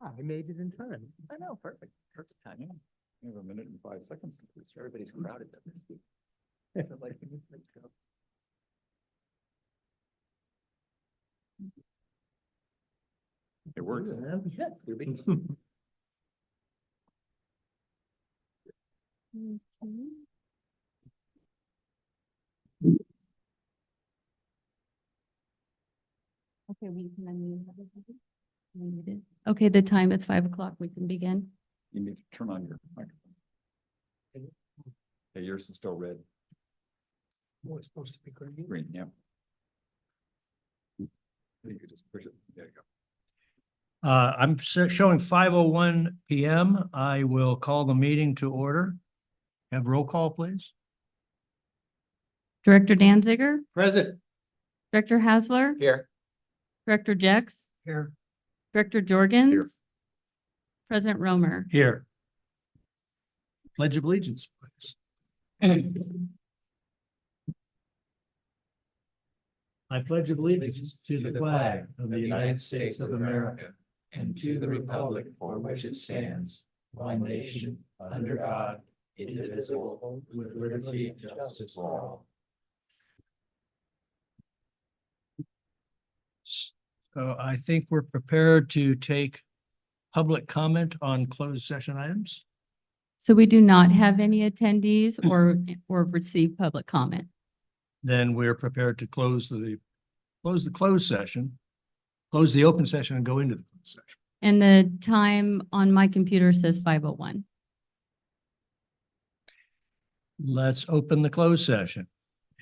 I made it in time. I know, perfect, perfect timing. We have a minute and 5 seconds. Everybody's crowded this week. Like, let's go. It works. Yes. Okay, we can unmute everybody. Unmuted. Okay, the time is 5 o'clock. We can begin. You need to turn on your microphone. Okay, yours is still red. Oh, it's supposed to be green. Green, yeah. You could just push it. There you go. I'm showing 5:01 PM. I will call the meeting to order. Have roll call, please. Director Danziger, Present. Director Hasler, Here. Director Jex, Here. Director Jorgens, President Romer. Here. Pledge of allegiance, please. I pledge allegiance to the flag of the United States of America and to the republic for which it stands, one nation, under God, indivisible, with liberty and justice for all. So I think we're prepared to take public comment on closed session items. So we do not have any attendees or receive public comment. Then we're prepared to close the closed session, close the open session and go into the closed session. And the time on my computer says 5:01. Let's open the closed session.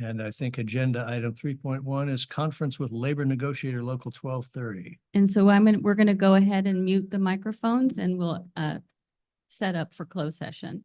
And I think agenda item 3.1 is conference with labor negotiator local 1230. And so we're going to go ahead and mute the microphones and we'll set up for closed session.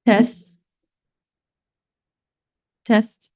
Test. Test.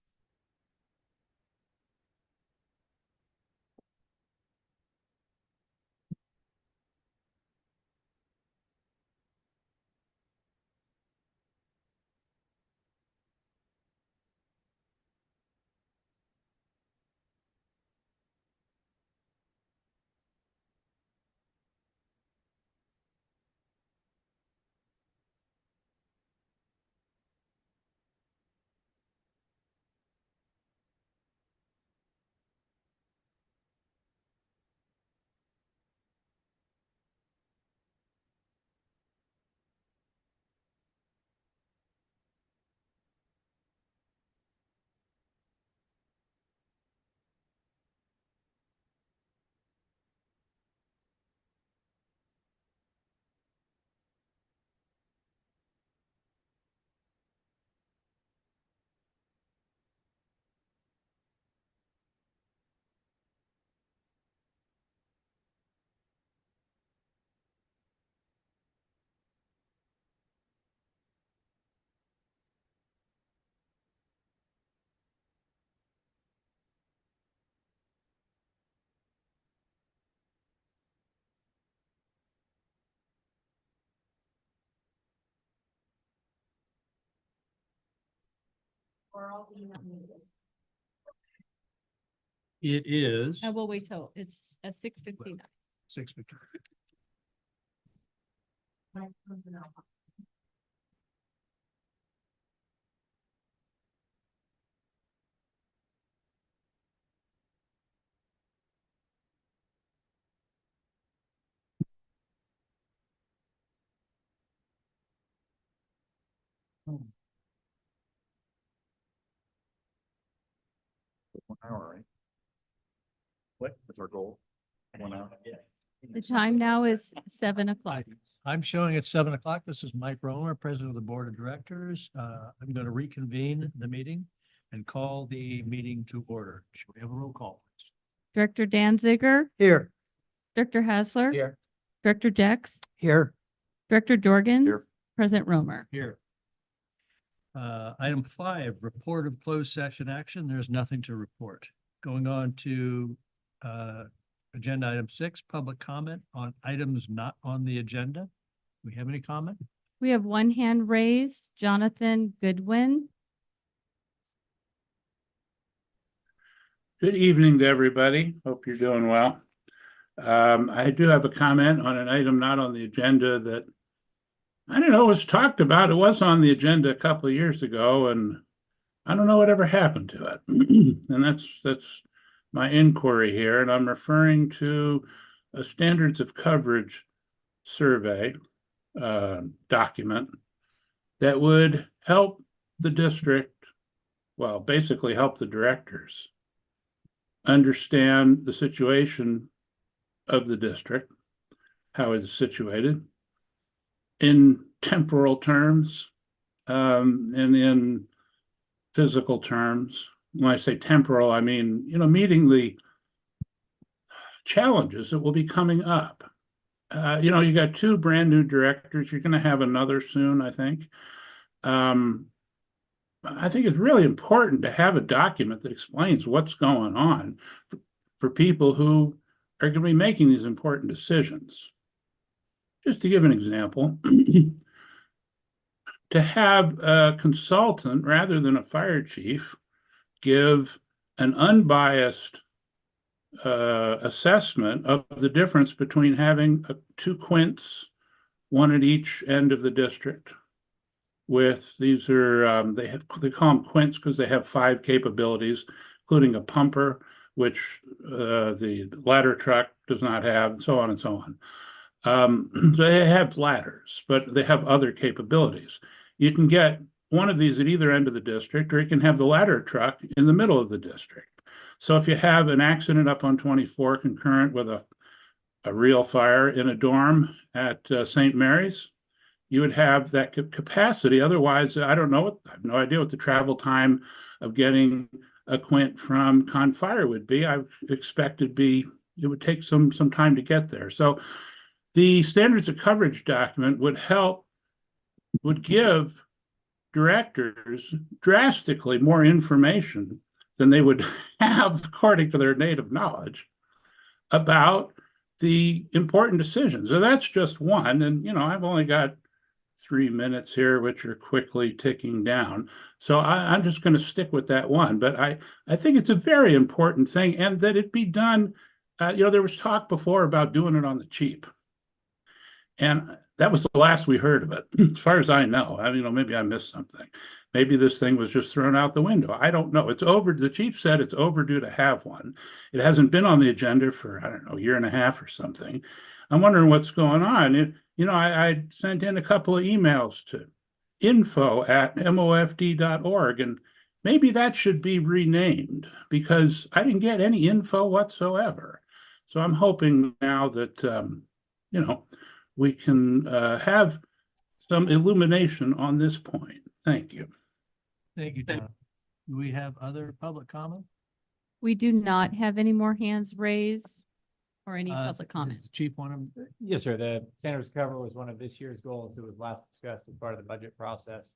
It is I will wait till it's at 6:59. 6:50. One hour, right? What is our goal? 1 hour? Yeah. The time now is 7 o'clock. I'm showing at 7 o'clock. This is Mike Romer, President of the Board of Directors. I'm going to reconvene the meeting and call the meeting to order. Should we have a roll call? Please? Director Danziger, Here. Director Hassler. Here. Director Jex, Here. Director Jorgens. Here. President Romer. Here. Item 5, report of closed session action. There's nothing to report. Going on to agenda item 6, public comment on items not on the agenda. We have any comment? We have one hand raised, Jonathan Goodwin. Good evening to everybody. Hope you're doing well. I do have a comment on an item not on the agenda that I don't know, was talked about. It was on the agenda a couple of years ago, and I don't know what ever happened to it. And that's my inquiry here, and I'm referring to a standards of coverage survey document that would help the district, well, basically help the directors understand the situation of the district, how it is situated in temporal terms, and in physical terms. When I say temporal, I mean, meeting the challenges that will be coming up. You got 2 brand new directors. You're going to have another soon, I think. I think it's really important to have a document that explains what's going on for people who are going to be making these important decisions. Just to give an example, to have a consultant rather than a fire chief give an unbiased assessment of the difference between having 2 quints, one at each end of the district. With these are they call them quints because they have 5 capabilities, including a pumper, which the ladder truck does not have, and so on and so on. They have ladders, but they have other capabilities. You can get one of these at either end of the district, or you can have the ladder truck in the middle of the district. So if you have an accident up on 24 concurrent with a real fire in a dorm at St. Mary's, you would have that capacity. Otherwise, I have no idea what the travel time of getting a quint from Confire would be. I expect it would take some time to get there. So the standards of coverage document would give directors drastically more information than they would have according to their native knowledge about the important decisions. So that's just one. And, I've only got 3 minutes here, which are quickly ticking down. So I'm just going to stick with that one. But I think it's a very important thing, and that it be done. There was talk before about doing it on the cheap. And that was the last we heard of it, as far as I know. Maybe I missed something. Maybe this thing was just thrown out the window. I don't know. It's over. The chief said it's overdue to have one. It hasn't been on the agenda for, I don't know, a year and a half or something. I'm wondering what's going on. I sent in a couple of emails to info@mofd.org, and maybe that should be renamed, because I didn't get any info whatsoever. So I'm hoping now that, we can have some illumination on this point. Thank you. Thank you, Tom. Do we have other public comment? We do not have any more hands raised or any public Is comment. the Chief, one of them? Yes, sir. The standards cover was one of this year's goals. It was last discussed as part of the budget process.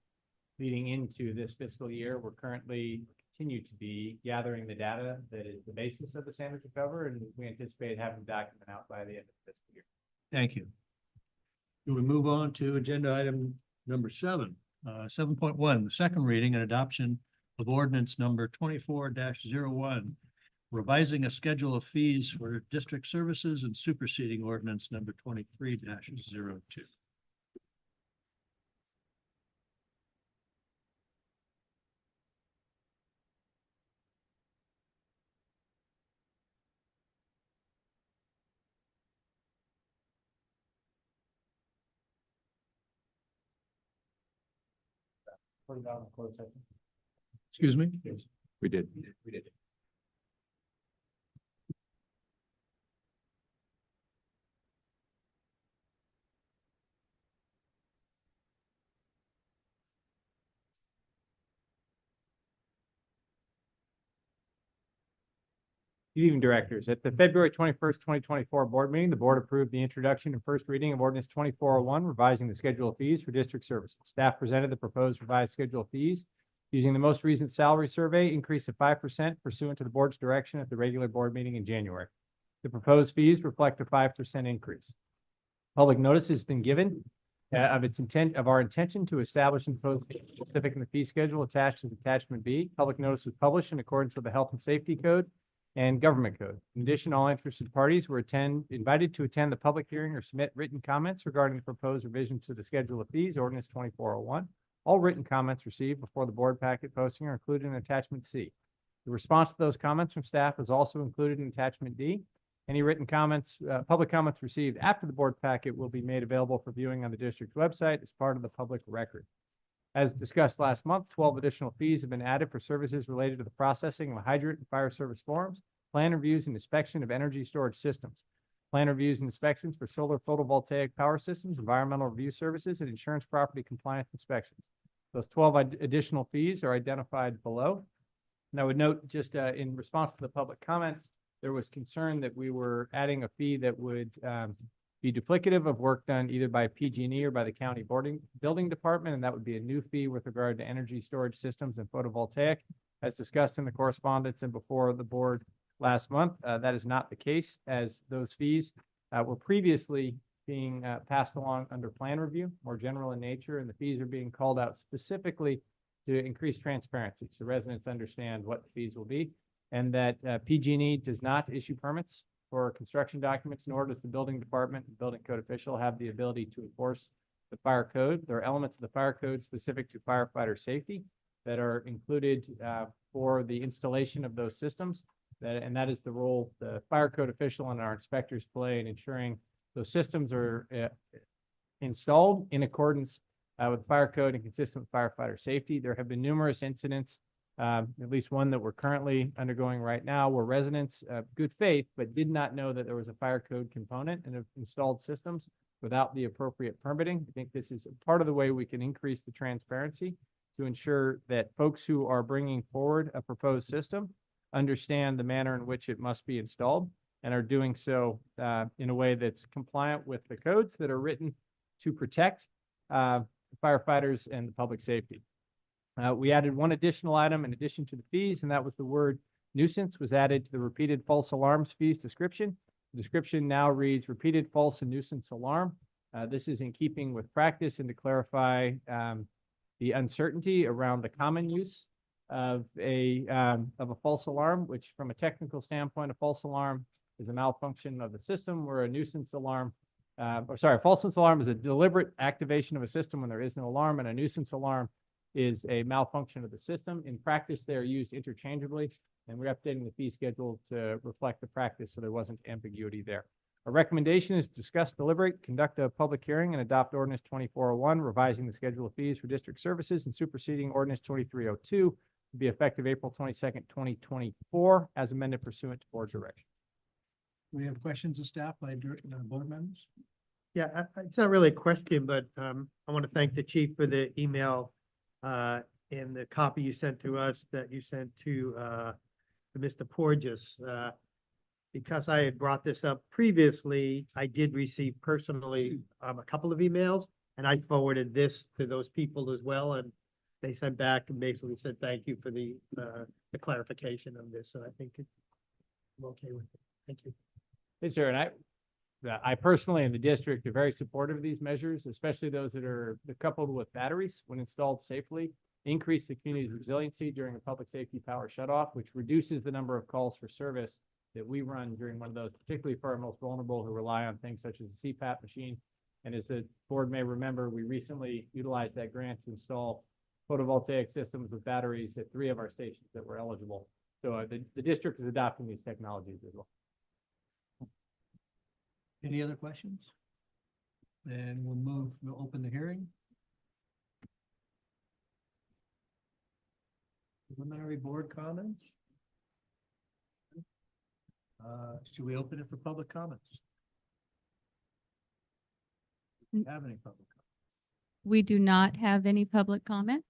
Leading into this fiscal year, we're currently continue to be gathering the data that is the basis of the standards recover, and we anticipate having the document out by the end of the fiscal year. Thank you. Do we move on to agenda item number 7? 7.1, the second reading and adoption of ordinance number 24-01, revising a schedule of fees for district services and superseding ordinance number 23-02. Put it out in closed session. Excuse me? We did. We did. Good evening, directors. At the February 21st, 2024 board meeting, the board approved the introduction and first reading of ordinance 2401, revising the schedule of fees for district services. Staff presented the proposed revised schedule of fees using the most recent salary survey increase of 5% pursuant to the board's direction at the regular board meeting in January. The proposed fees reflect a 5% increase. Public notice has been given of our intention to establish and propose specific in the fee schedule attached as attachment B. Public notice was published in accordance with the Health and Safety Code and Government Code. In addition, all interested parties were invited to attend the public hearing or submit written comments regarding the proposed revisions to the schedule of fees, ordinance 2401. All written comments received before the board packet posting are included in attachment C. The response to those comments from staff is also included in attachment D. Any written comments, public comments received after the board packet will be made available for viewing on the district's website as part of the public record. As discussed last month, 12 additional fees have been added for services related to the processing of hydrant and fire service forms, plan reviews and inspection of energy storage systems, plan reviews and inspections for solar photovoltaic power systems, environmental review services, and insurance property compliance inspections. Those 12 additional fees are identified below. And I would note, just in response to the public comment, there was concern that we were adding a fee that would be duplicative of work done either by PG&E or by the county building department, and that would be a new fee with regard to energy storage systems and photovoltaic. As discussed in the correspondence and before the board last month, that is not the case, as those fees were previously being passed along under plan review, more general in nature, and the fees are being called out specifically to increase transparency so residents understand what the fees will be, and that PG&E does not issue permits for construction documents, nor does the building department and building code official have the ability to enforce the fire code. There are elements of the fire code specific to firefighter safety that are included for the installation of those systems. And that is the role the fire code official and our inspectors play in ensuring those systems are installed in accordance with fire code and consistent with firefighter safety. There have been numerous incidents, at least one that we're currently undergoing right now, where residents, good faith, but did not know that there was a fire code component and have installed systems without the appropriate permitting. I think this is part of the way we can increase the transparency to ensure that folks who are bringing forward a proposed system understand the manner in which it must be installed and are doing so in a way that's compliant with the codes that are written to protect firefighters and the public safety. We added one additional item in addition to the fees, and that was the word nuisance was added to the repeated false alarms fees description. The description now reads repeated false and nuisance alarm. This is in keeping with practice and to clarify the uncertainty around the common use of a false alarm, which from a technical standpoint, a false alarm is a malfunction of the system, where a nuisance alarm, a false alarm is a deliberate activation of a system when there is no alarm, and a nuisance alarm is a malfunction of the system. In practice, they are used interchangeably, and we're updating the fee schedule to reflect the practice, so there wasn't ambiguity there. Our recommendation is to discuss, deliberate, conduct a public hearing, and adopt ordinance 2401, revising the schedule of fees for district services and superseding ordinance 2302 to be effective April 22nd, 2024, as amended pursuant to board direction. We have questions of staff by board members? Yeah, it's not really a question, but I want to thank the chief for the email and the copy you sent to us that you sent to Mr. Porges. Because I had brought this up previously, I did receive personally a couple of emails, and I forwarded this to those people as well, and they sent back and basically said, thank you for the clarification of this, so I think I'm okay with it. Thank you. Yes, sir, and I personally and the district are very supportive of these measures, especially those that are coupled with batteries when installed safely, increase the community's resiliency during a public safety power shutoff, which reduces the number of calls for service that we run during one of those, particularly for our most vulnerable who rely on things such as a CPAP machine. And as the board may remember, we recently utilized that grant to install photovoltaic systems with batteries at 3 of our stations that were eligible. So the district is adopting these technologies as well. Any other questions? Then we'll open the hearing. Preliminary board comments? Should we open it for public comments? Do you have any public? We do not have any public comment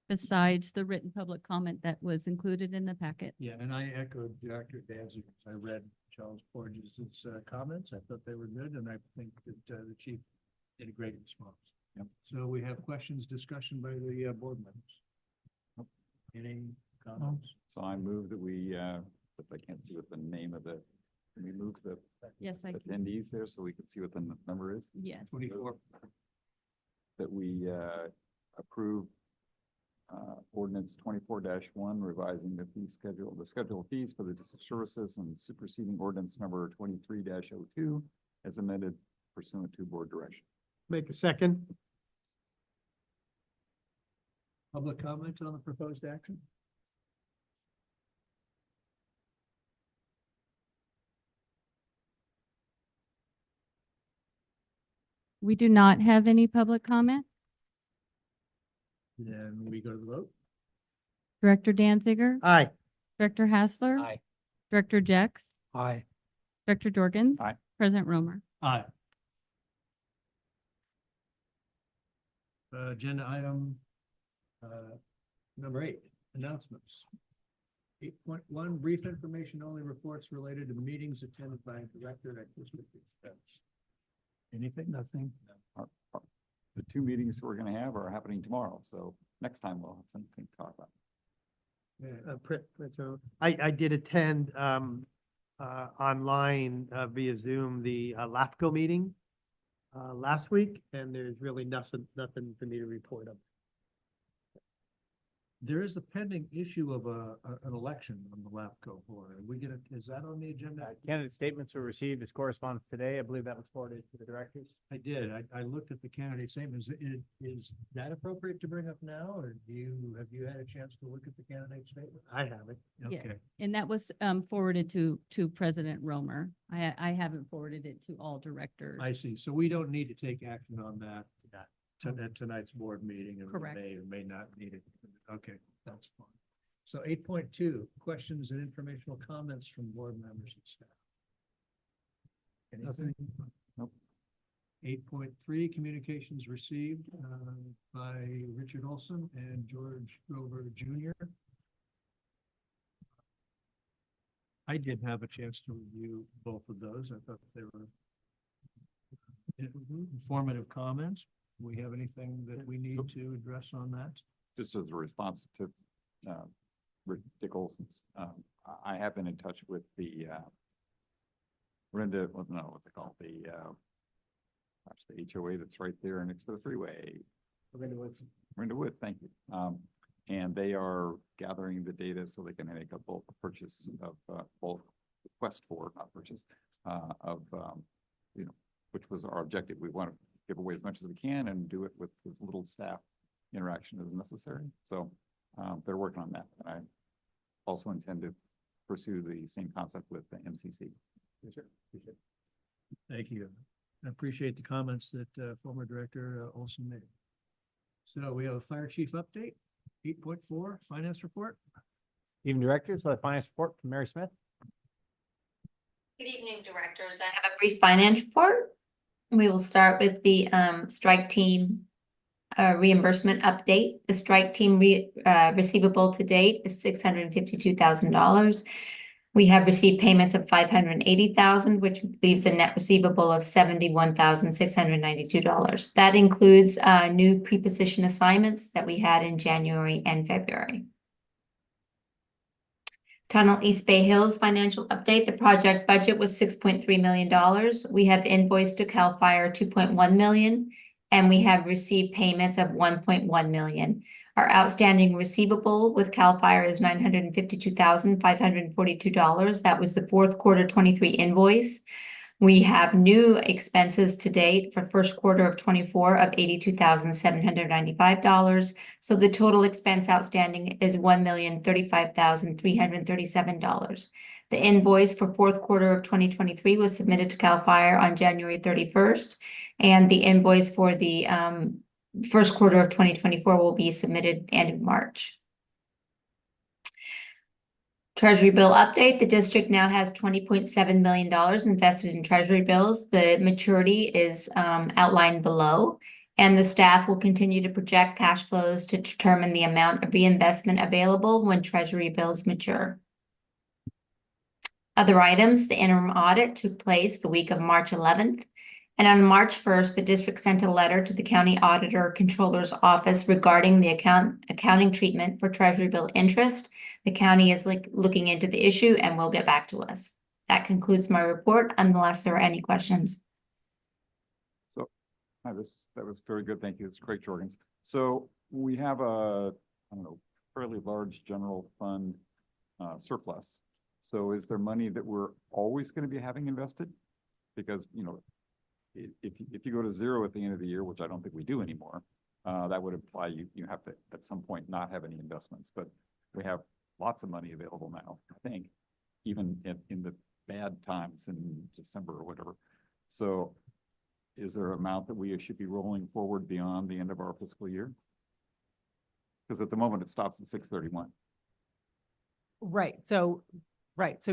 besides the written public comment that was included in the packet. Yeah, and I echoed Dr. Danzig. I read Charles Porges' comments. I thought they were good, and I think that the chief did a great response. Yep. So we have questions, discussion by the board members. Any comments? So I move that we, but I can't see what the name of the, can we move the Yes, I can. attendees there so we can see what the number is? Yes. 24. That we approve ordinance 24-1, revising the fee schedule, the schedule of fees for the district services and superseding ordinance number 23-02 as amended pursuant to board direction. Make a second. Public comment on the proposed action? We do not have any public comment. Then we go to the vote. Director Danziger, Aye. Director Hassler. Aye. Director Jex, Aye. Director Jorgens. Aye. President Romer. Aye. Agenda item number 8, announcements. 8.1, brief information only reports related to meetings attended by a director at district expense. Anything? Nothing? The 2 meetings we're going to have are happening tomorrow, so next time we'll have something to talk about. I did attend online via Zoom the LAFCO meeting last week, and there's really nothing for me to report on. There is a pending issue of an election on the LAFCO board. Is that on the agenda? Candidate statements were received as correspondence today. I believe that was forwarded to the directors. I did. I looked at the candidate statement. Is that appropriate to bring up now, or have you had a chance to look at the candidate statement? I haven't. Yeah. Okay, And that was forwarded to President Romer. I haven't forwarded it to all directors. I see. So we don't need to take action on that at tonight's board meeting. And we Correct. may or may not need it. Okay, that's fine. So 8.2, questions and informational comments from board members and staff. Anything? Nope. 8.3, communications received by Richard Olson and George Grover Jr. I did have a chance to review both of those. I thought they were informative comments. Do we have anything that we need to address on that? just as a response to, Rick Dickel's, I have been in touch with the, Orinda, well, no, what's it called? The HOA that's right there next to the freeway. Orinda Woods, thank you. And they are gathering the data so they can make a bulk purchase of, bulk request for, not purchase, of, which was our objective. We want to give away as much as we can and do it with as little staff interaction as necessary. So, they're working on that. And I also intend to pursue the same concept with the MCC. Thank you. I appreciate the comments that former Director Olson made. So we have a fire chief update, 8.4 finance report. Evening Directors, the finance report from Mary Smith. Good evening, directors. I have a brief finance report. We will start with the strike team reimbursement update. The strike team receivable to date is $652,000. We have received payments of $580,000, which leaves a net receivable of $71,692. That includes new preposition assignments that we had in January and February. Tunnel East Bay Hills financial update. The project budget was $6.3 million. We have invoiced to CAL FIRE $2.1 million, and we have received payments of $1.1 million. Our outstanding receivable with CAL FIRE is $952,542. That was the fourth quarter 23 invoice. We have new expenses to date for first quarter of 24 of $82,795. So the total expense outstanding is $1,035,337. The invoice for fourth quarter of 2023 was submitted to CAL FIRE on January 31st, and the invoice for the first quarter of 2024 will be submitted end of March. Treasury bill update. The district now has $20.7 million invested in treasury bills. The maturity is outlined below, and the staff will continue to project cash flows to determine the amount of reinvestment available when treasury bills mature. Other items, the interim audit took place the week of March 11th. And on March 1st, the district sent a letter to the county auditor controller's office regarding the accounting treatment for treasury bill interest. The county is looking into the issue and will get back to us. That concludes my report, unless there are any questions. So, that was very good. Thank you. It's great, Jorgens. So we have a, fairly large general fund surplus. So is there money that we're always going to be having invested? Because, if you go to zero at the end of the year, which I don't think we do anymore, that would imply you have to at some point not have any investments. But we have lots of money available now, I think, even in the bad times in December or whatever. So is there an amount that we should be rolling forward beyond the end of our fiscal year? Because at the moment it stops at 6/31. Right. So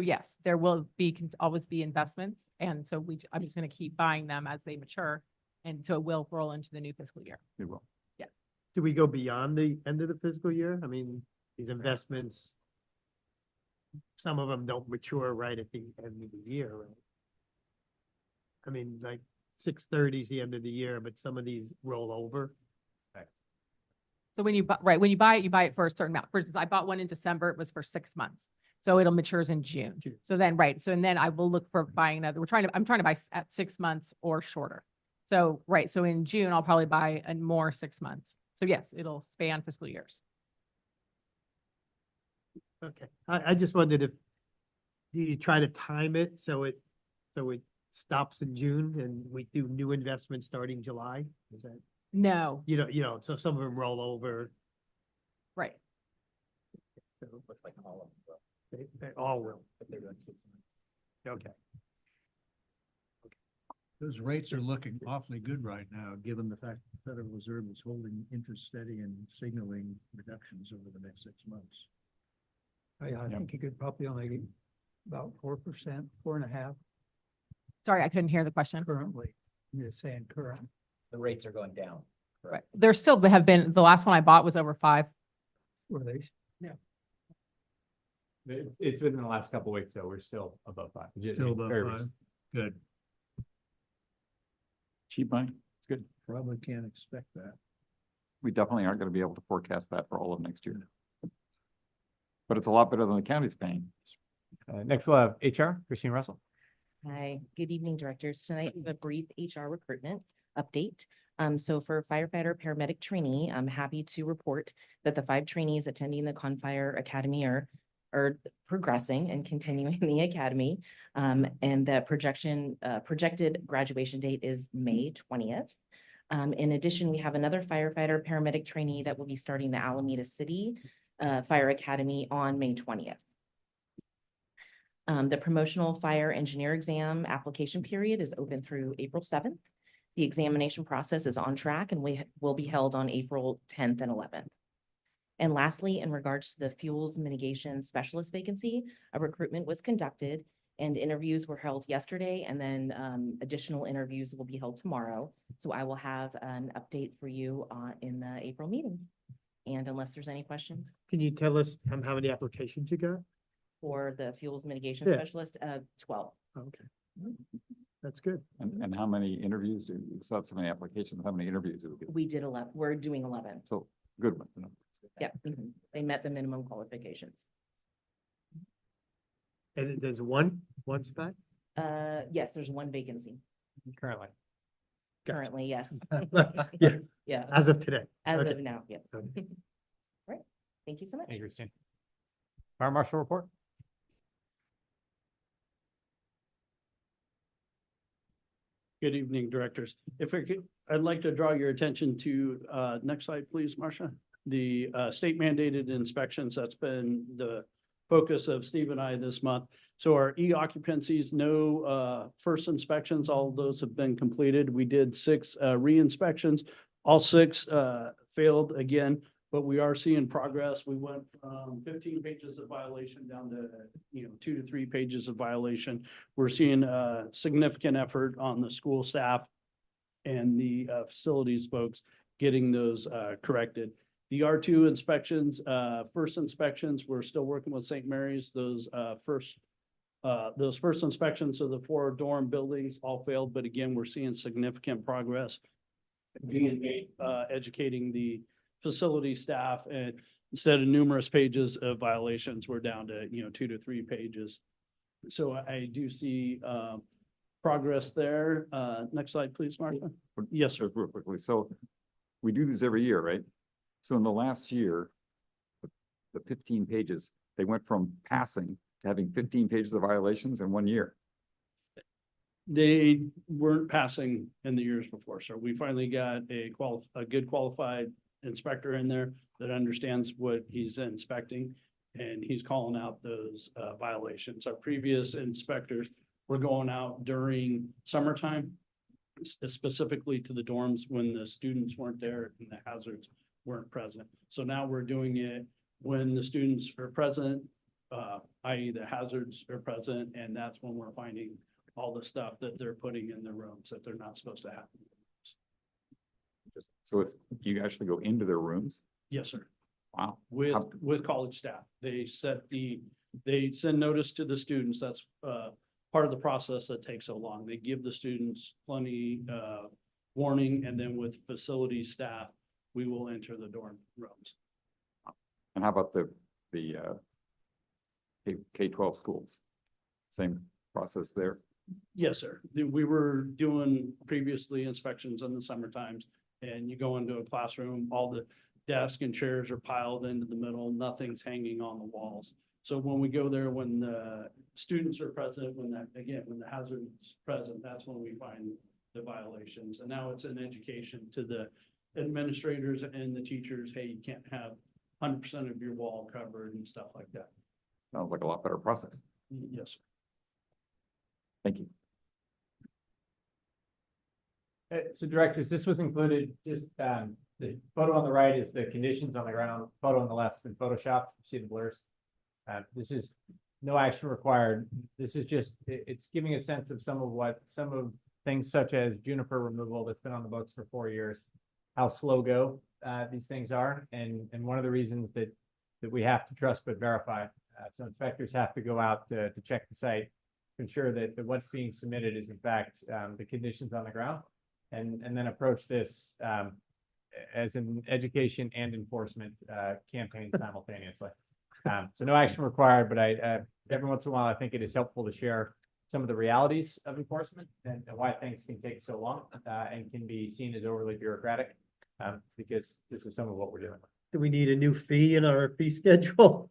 yes, there will always be investments. And so I'm just going to keep buying them as they mature. And so it will roll into the new fiscal year. It will. Do we go beyond the end of the fiscal year? I mean, these investments, some of them don't mature right at the end of the year, right? I mean, like 6/30 is the end of the year, but some of these roll over. So when you buy it, you buy it for a certain amount. For instance, I bought one in December. It was for 6 months. So it'll matures in June. So then, so and then I will look for buying another. I'm trying to buy at 6 months or shorter. So, so in June, I'll probably buy more 6 months. So yes, it'll span fiscal years. Okay, I just wondered if, do you try to time it so it stops in June and we do new investments starting July? Is that, No, so some of them roll over. right. So like all of them. They all will. But they're doing 6 months. Okay. Those rates are looking awfully good right now, given the fact the Federal Reserve is holding interest steady and signaling reductions over the next 6 months. I think you could probably only about 4%, 4.5% Sorry, I couldn't hear the question. currently. I'm just saying current. The rates are going down. Right. There still have been, the last one I bought was over 5. Were they? It's within the last couple of weeks, though. We're still above 5. Still above Very 5. recent. Good. Cheap money. It's good. Probably can't expect that. we definitely aren't going to be able to forecast that for all of next year. But it's a lot better than the county's paying. Next we'll have HR, Christine Russell. Hi, good evening, directors. Tonight we have a brief HR recruitment update. So for firefighter paramedic trainee, I'm happy to report that the 5 trainees attending the Confire Academy are progressing and continuing the academy. And the projected graduation date is May 20th. In addition, we have another firefighter paramedic trainee that will be starting the Alameda City Fire Academy on May 20th. The promotional fire engineer exam application period is open through April 7th. The examination process is on track and will be held on April 10th and 11th. And lastly, in regards to the fuels mitigation specialist vacancy, a recruitment was conducted and interviews were held yesterday, and then additional interviews will be held tomorrow. So I will have an update for you in the April meeting. And unless there's any questions Can you tell us how many applications you got? for the fuels mitigation Yeah. specialist, 12. Okay. That's good. And how many interviews do you saw so many applications? How many interviews do we get? We did 11. We're doing 11. So good one. Yeah, they met the minimum qualifications. And there's one spot? Yes, there's one vacancy Currently. Gotcha. currently, yes. Yeah, Yeah, as of today. as okay. of now, yes. Okay. Right, thank you so much. Thank you, Christine. Fire Marshal report. Good evening, directors. If I could, I'd like to draw your attention to, next slide, please, Marcia. The state mandated inspections, that's been the focus of Steve and I this month. So our e-occupancies, no first inspections, all of those have been completed. We did 6 re-inspections. All 6 failed again, but we are seeing progress. We went from 15 pages of violation down to, 2 to 3 pages of violation. We're seeing significant effort on the school staff and the facilities folks getting those corrected. The R2 inspections, first inspections, we're still working with St. Mary's. Those first inspections of the 4 dorm buildings all failed, but again, we're seeing significant progress being made, educating the facility staff, and instead of numerous pages of violations, we're down to, 2 to 3 pages. So I do see progress there. Next slide, please, Martha. Yes, sir. Real quickly. So we do this every year, right? So in the last year, the 15 pages, they went from passing to having 15 pages of violations in 1 year. They weren't passing in the years before, so we finally got a good qualified inspector in there that understands what he's inspecting, and he's calling out those violations. Our previous inspectors were going out during summertime, specifically to the dorms when the students weren't there and the hazards weren't present. So now we're doing it when the students are present, i.e. the hazards are present, and that's when we're finding all the stuff that they're putting in their rooms that they're not supposed to have. So it's, you actually go into their rooms? Yes, sir. Wow. With college staff. They send notice to the students. That's part of the process that takes so long. They give the students plenty warning, and then with facility staff, we will enter the dorm rooms. And how about the K-12 schools? Same process there? Yes, sir. We were doing previously inspections in the summer times, and you go into a classroom, all the desks and chairs are piled into the middle, nothing's hanging on the walls. So when we go there, when the students are present, when the hazard's present, that's when we find the violations. And now it's an education to the administrators and the teachers, hey, you can't have 100% of your wall covered and stuff like that. Sounds like a lot better process. Yes, sir. Thank you. So directors, this was included, just the photo on the right is the conditions on the ground, photo on the left's been photoshopped, see the blurs. This is no action required. This is just, it's giving a sense of some of things such as juniper removal that's been on the books for 4 years, how slow go these things are, and one of the reasons that we have to trust but verify. So inspectors have to go out to check the site to ensure that what's being submitted is in fact the conditions on the ground, and then approach this as an education and enforcement campaign simultaneously. So no action required, but every once in a while, I think it is helpful to share some of the realities of enforcement and why things can take so long and can be seen as overly bureaucratic, because this is some of what we're doing. Do we need a new fee in our fee schedule?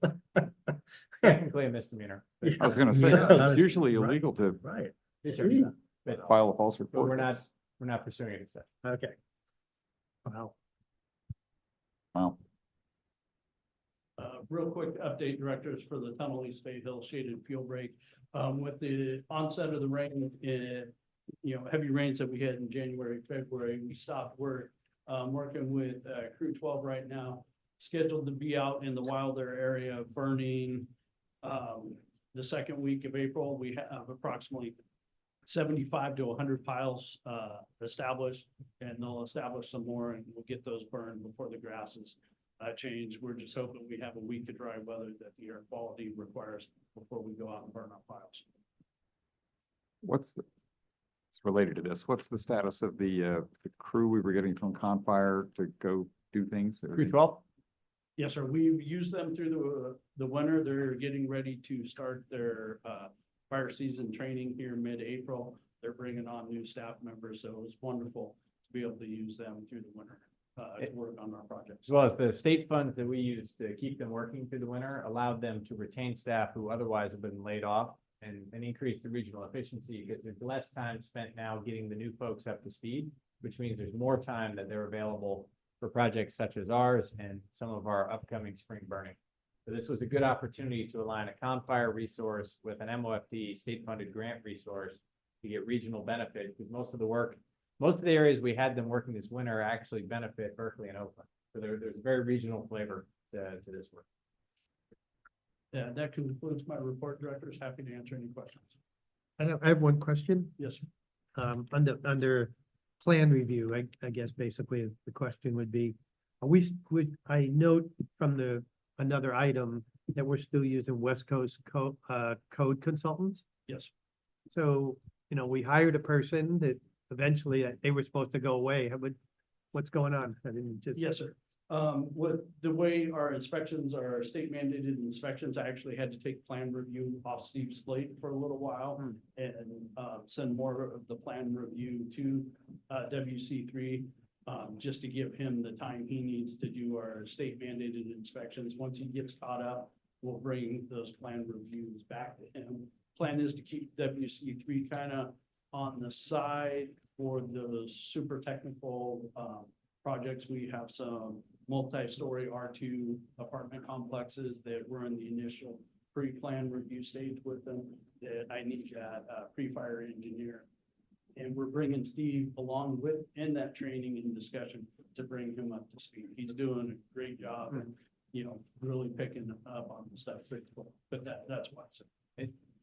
Technically a misdemeanor. But I was gonna say, Yeah. it's usually Right. illegal to Right, but file a false report. we're not pursuing it as such. okay. Wow. Wow. Real quick update, directors, for the Tunnel East Bay Hill shaded fuel break. With the onset of the rain, heavy rains that we had in January, February, we stopped work. Working with Crew 12 right now, scheduled to be out in the Wilder area burning the second week of April. We have approximately 75 to 100 piles established, and they'll establish some more, and we'll get those burned before the grasses change. We're just hoping we have a week of dry weather that the air quality requires before we go out and burn our piles. It's related to this. What's the status of the crew we were getting from Confire to go do things? Crew 12? Yes, sir. We've used them through the winter. They're getting ready to start their fire season training here mid-April. They're bringing on new staff members, so it was wonderful to be able to use them through the winter to work on our projects. As well as the state funds that we use to keep them working through the winter allowed them to retain staff who otherwise have been laid off and increase the regional efficiency, because there's less time spent now getting the new folks up to speed, which means there's more time that they're available for projects such as ours and some of our upcoming spring burning. So this was a good opportunity to align a Confire resource with an MOFD state-funded grant resource to get regional benefit, because most of the areas we had them working this winter actually benefit Berkeley and Oakland. So there's a very regional flavor to this work. Yeah, that concludes my report, directors. Happy to answer any questions. I have one question. Yes, sir. Under plan review, I guess basically the question would be, I note from another item that we're still using West Coast code consultants. Yes. So, we hired a person that eventually they were supposed to go away. What's going on? I didn't just. Yes, sir. With the way our inspections are state mandated inspections, I actually had to take plan review off Steve's plate for a little while and send more of the plan review to WC3 just to give him the time he needs to do our state mandated inspections. Once he gets caught up, we'll bring those plan reviews back to him. Plan is to keep WC3 kind of on the side for the super technical projects. We have some multi-story R2 apartment complexes that were in the initial pre-plan review stage with them that I need that pre-fire engineer. And we're bringing Steve along in that training and discussion to bring him up to speed. He's doing a great job and, really picking up on the stuff. But that's why.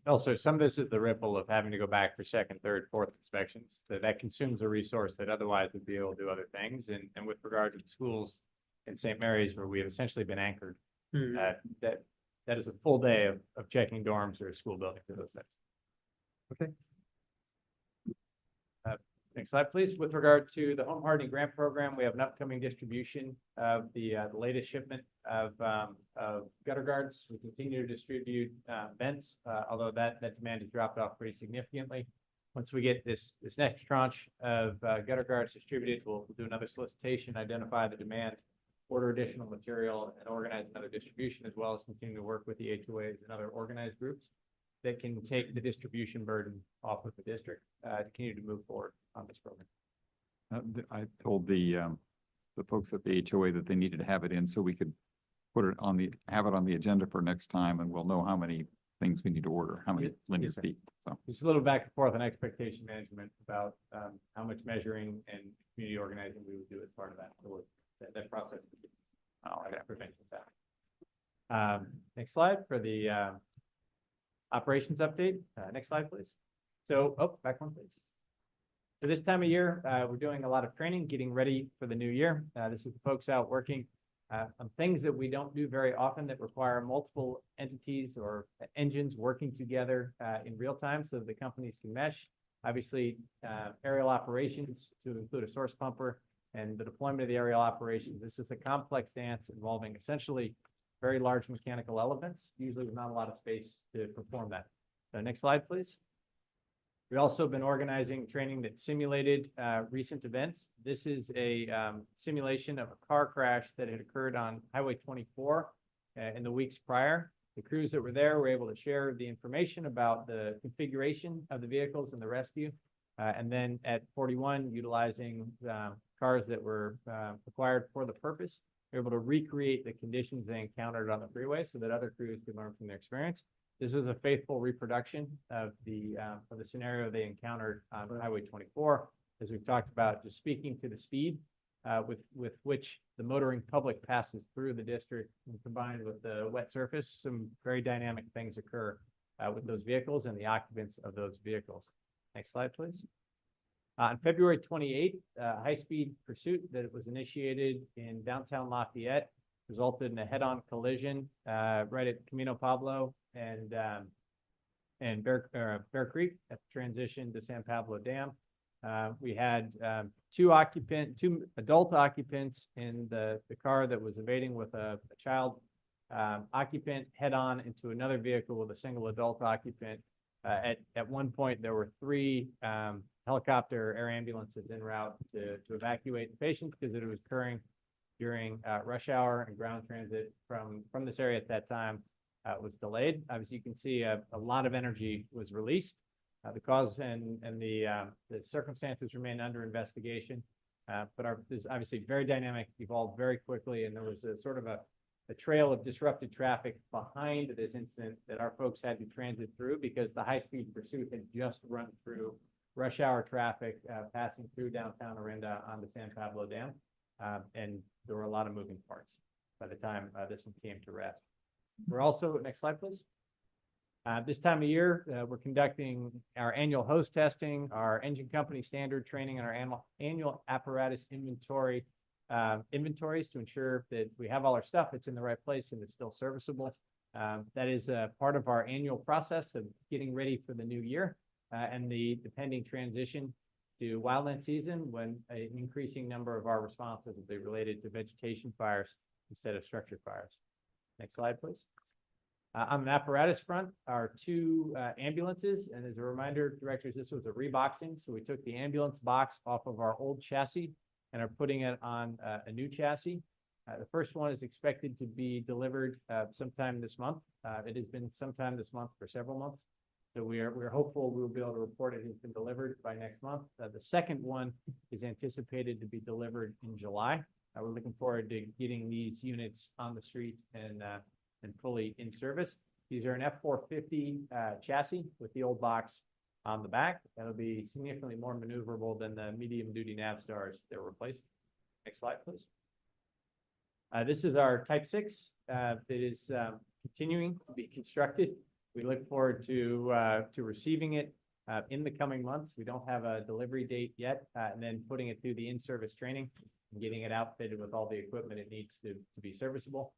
Also, some of this is the ripple of having to go back for second, third, fourth inspections. That consumes a resource that otherwise would be able to do other things. And with regard to the schools in St. Mary's, where we have essentially been anchored, that is a full day of checking dorms or school buildings or those things. Okay. Next slide, please. With regard to the home hardening grant program, we have an upcoming distribution of the latest shipment of gutter guards. We continue to distribute vents, although that demand has dropped off pretty significantly. Once we get this next tranche of gutter guards distributed, we'll do another solicitation, identify the demand, order additional material, and organize another distribution, as well as continue to work with the HOAs and other organized groups that can take the distribution burden off of the district to continue to move forward on this program. I told the folks at the HOA that they needed to have it in so we could have it on the agenda for next time, and we'll know how many things we need to order, how many linear Yes, sir. feet. So, Just a little back and forth on expectation management about how much measuring and community organizing we would do as part of that. So that process. okay. Prevention that. Next slide for the operations update. Next slide, please. So, back one, please. So this time of year, we're doing a lot of training, getting ready for the new year. This is the folks out working on things that we don't do very often that require multiple entities or engines working together in real time so that the companies can mesh. Obviously, aerial operations to include a source pumper, and the deployment of the aerial operations. This is a complex dance involving essentially very large mechanical elements, usually with not a lot of space to perform that. So next slide, please. We've also been organizing training that simulated recent events. This is a simulation of a car crash that had occurred on Highway 24 in the weeks prior. The crews that were there were able to share the information about the configuration of the vehicles and the rescue. And then at 41, utilizing cars that were acquired for the purpose, they were able to recreate the conditions they encountered on the freeway so that other crews could learn from their experience. This is a faithful reproduction of the scenario they encountered on Highway 24. As we've talked about, just speaking to the speed with which the motoring public passes through the district, and combined with the wet surface, some very dynamic things occur with those vehicles and the occupants of those vehicles. Next slide, please. On February 28th, a high-speed pursuit that was initiated in downtown Lafayette resulted in a head-on collision right at Camino Pablo and Bear Creek at the transition to San Pablo Dam. We had two adult occupants in the car that was evading with a child occupant head-on into another vehicle with a single adult occupant. At one point, there were 3 helicopter air ambulances en route to evacuate the patients because it was occurring during rush hour, and ground transit from this area at that time was delayed. As you can see, a lot of energy was released. The cause and the circumstances remain under investigation, but this is obviously very dynamic, evolved very quickly, and there was a sort of a trail of disrupted traffic behind this incident that our folks had to transit through because the high-speed pursuit had just run through rush hour traffic, passing through downtown Orinda on the San Pablo Dam, and there were a lot of moving parts by the time this one came to rest. We're also, next slide, please. This time of year, we're conducting our annual hose testing, our engine company standard training, and our annual apparatus inventories to ensure that we have all our stuff, it's in the right place, and it's still serviceable. That is part of our annual process of getting ready for the new year and the pending transition to wildland season, when an increasing number of our responses will be related to vegetation fires instead of structure fires. Next slide, please. On the apparatus front, our 2 ambulances, and as a reminder, directors, this was a reboxing, so we took the ambulance box off of our old chassis and are putting it on a new chassis. The first one is expected to be delivered sometime this month. It has been sometime this month for several months, so we're hopeful we will be able to report it has been delivered by next month. The second one is anticipated to be delivered in July. We're looking forward to getting these units on the street and fully in service. These are an F450 chassis with the old box on the back. That'll be significantly more maneuverable than the medium-duty Navstars they're replacing. Next slide, please. This is our Type 6 that is continuing to be constructed. We look forward to receiving it in the coming months. We don't have a delivery date yet, and then putting it through the in-service training and getting it outfitted with all the equipment it needs to be serviceable.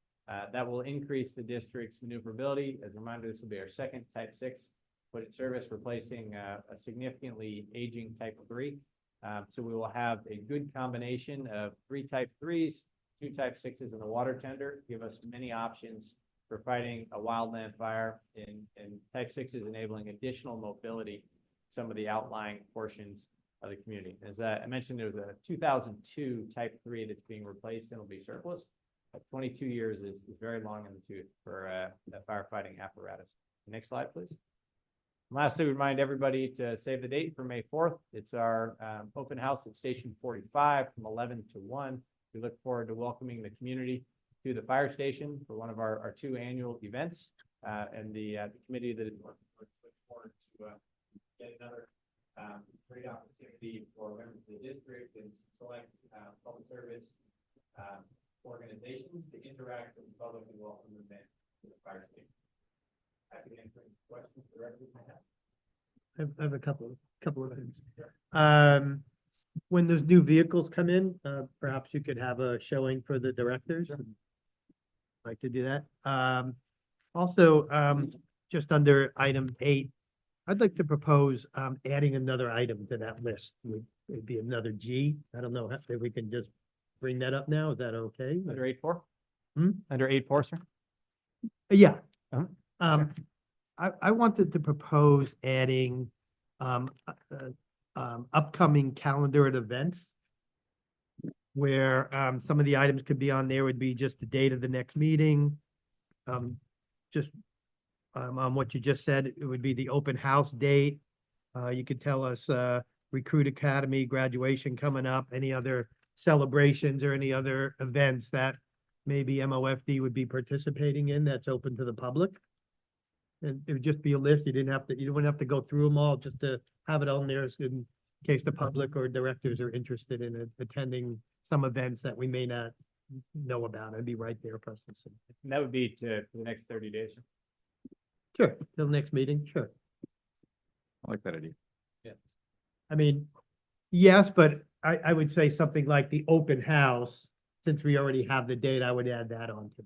That will increase the district's maneuverability. As a reminder, this will be our second Type 6 put in service, replacing a significantly aging Type 3. So we will have a good combination of 3 Type 3s, 2 Type 6s, and a water tender, give us many options for fighting a wildland fire, and Type 6s enabling additional mobility in some of the outlying portions of the community. As I mentioned, there was a 2002 Type 3 that's being replaced and will be surplus. 22 years is very long in the tooth for a firefighting apparatus. Next slide, please. And lastly, we remind everybody to save the date for May 4th. It's our open house at Station 45 from 11 to 1. We look forward to welcoming the community to the fire station for one of our 2 annual events. And the committee that is working looks forward to get another great opportunity for members of the district and select public service organizations to interact with the public and welcome them to the fire station. Happy to answer any questions directly I have. I have a couple of things. When those new vehicles come in, perhaps you could have a showing for the directors. I'd like to do that. Also, just under item 8, I'd like to propose, adding another item to that list. It'd be another G. I don't know if we can just bring that up now. Is that okay? Under 8.4? Hmm? Under 8.4, sir? Yeah. Uh-huh. I wanted to propose adding, upcoming calendar of events. Where, some of the items could be on there would be just the date of the next meeting. Just, on what you just said, it would be the open house date. You could tell us, Recruit Academy graduation coming up, any other celebrations or any other events that maybe MOFD would be participating in that's open to the public. And it would just be a list. You wouldn't have to go through them all, just to have it on there in case the public or directors are interested in attending some events that we may not know about. It'd be right there for us to see. And that would be for the next 30 days. Sir. Sure, till next meeting, sure. I like that idea. I mean, yes, but I would say something like the open house, since we already have the date, I would add that on to.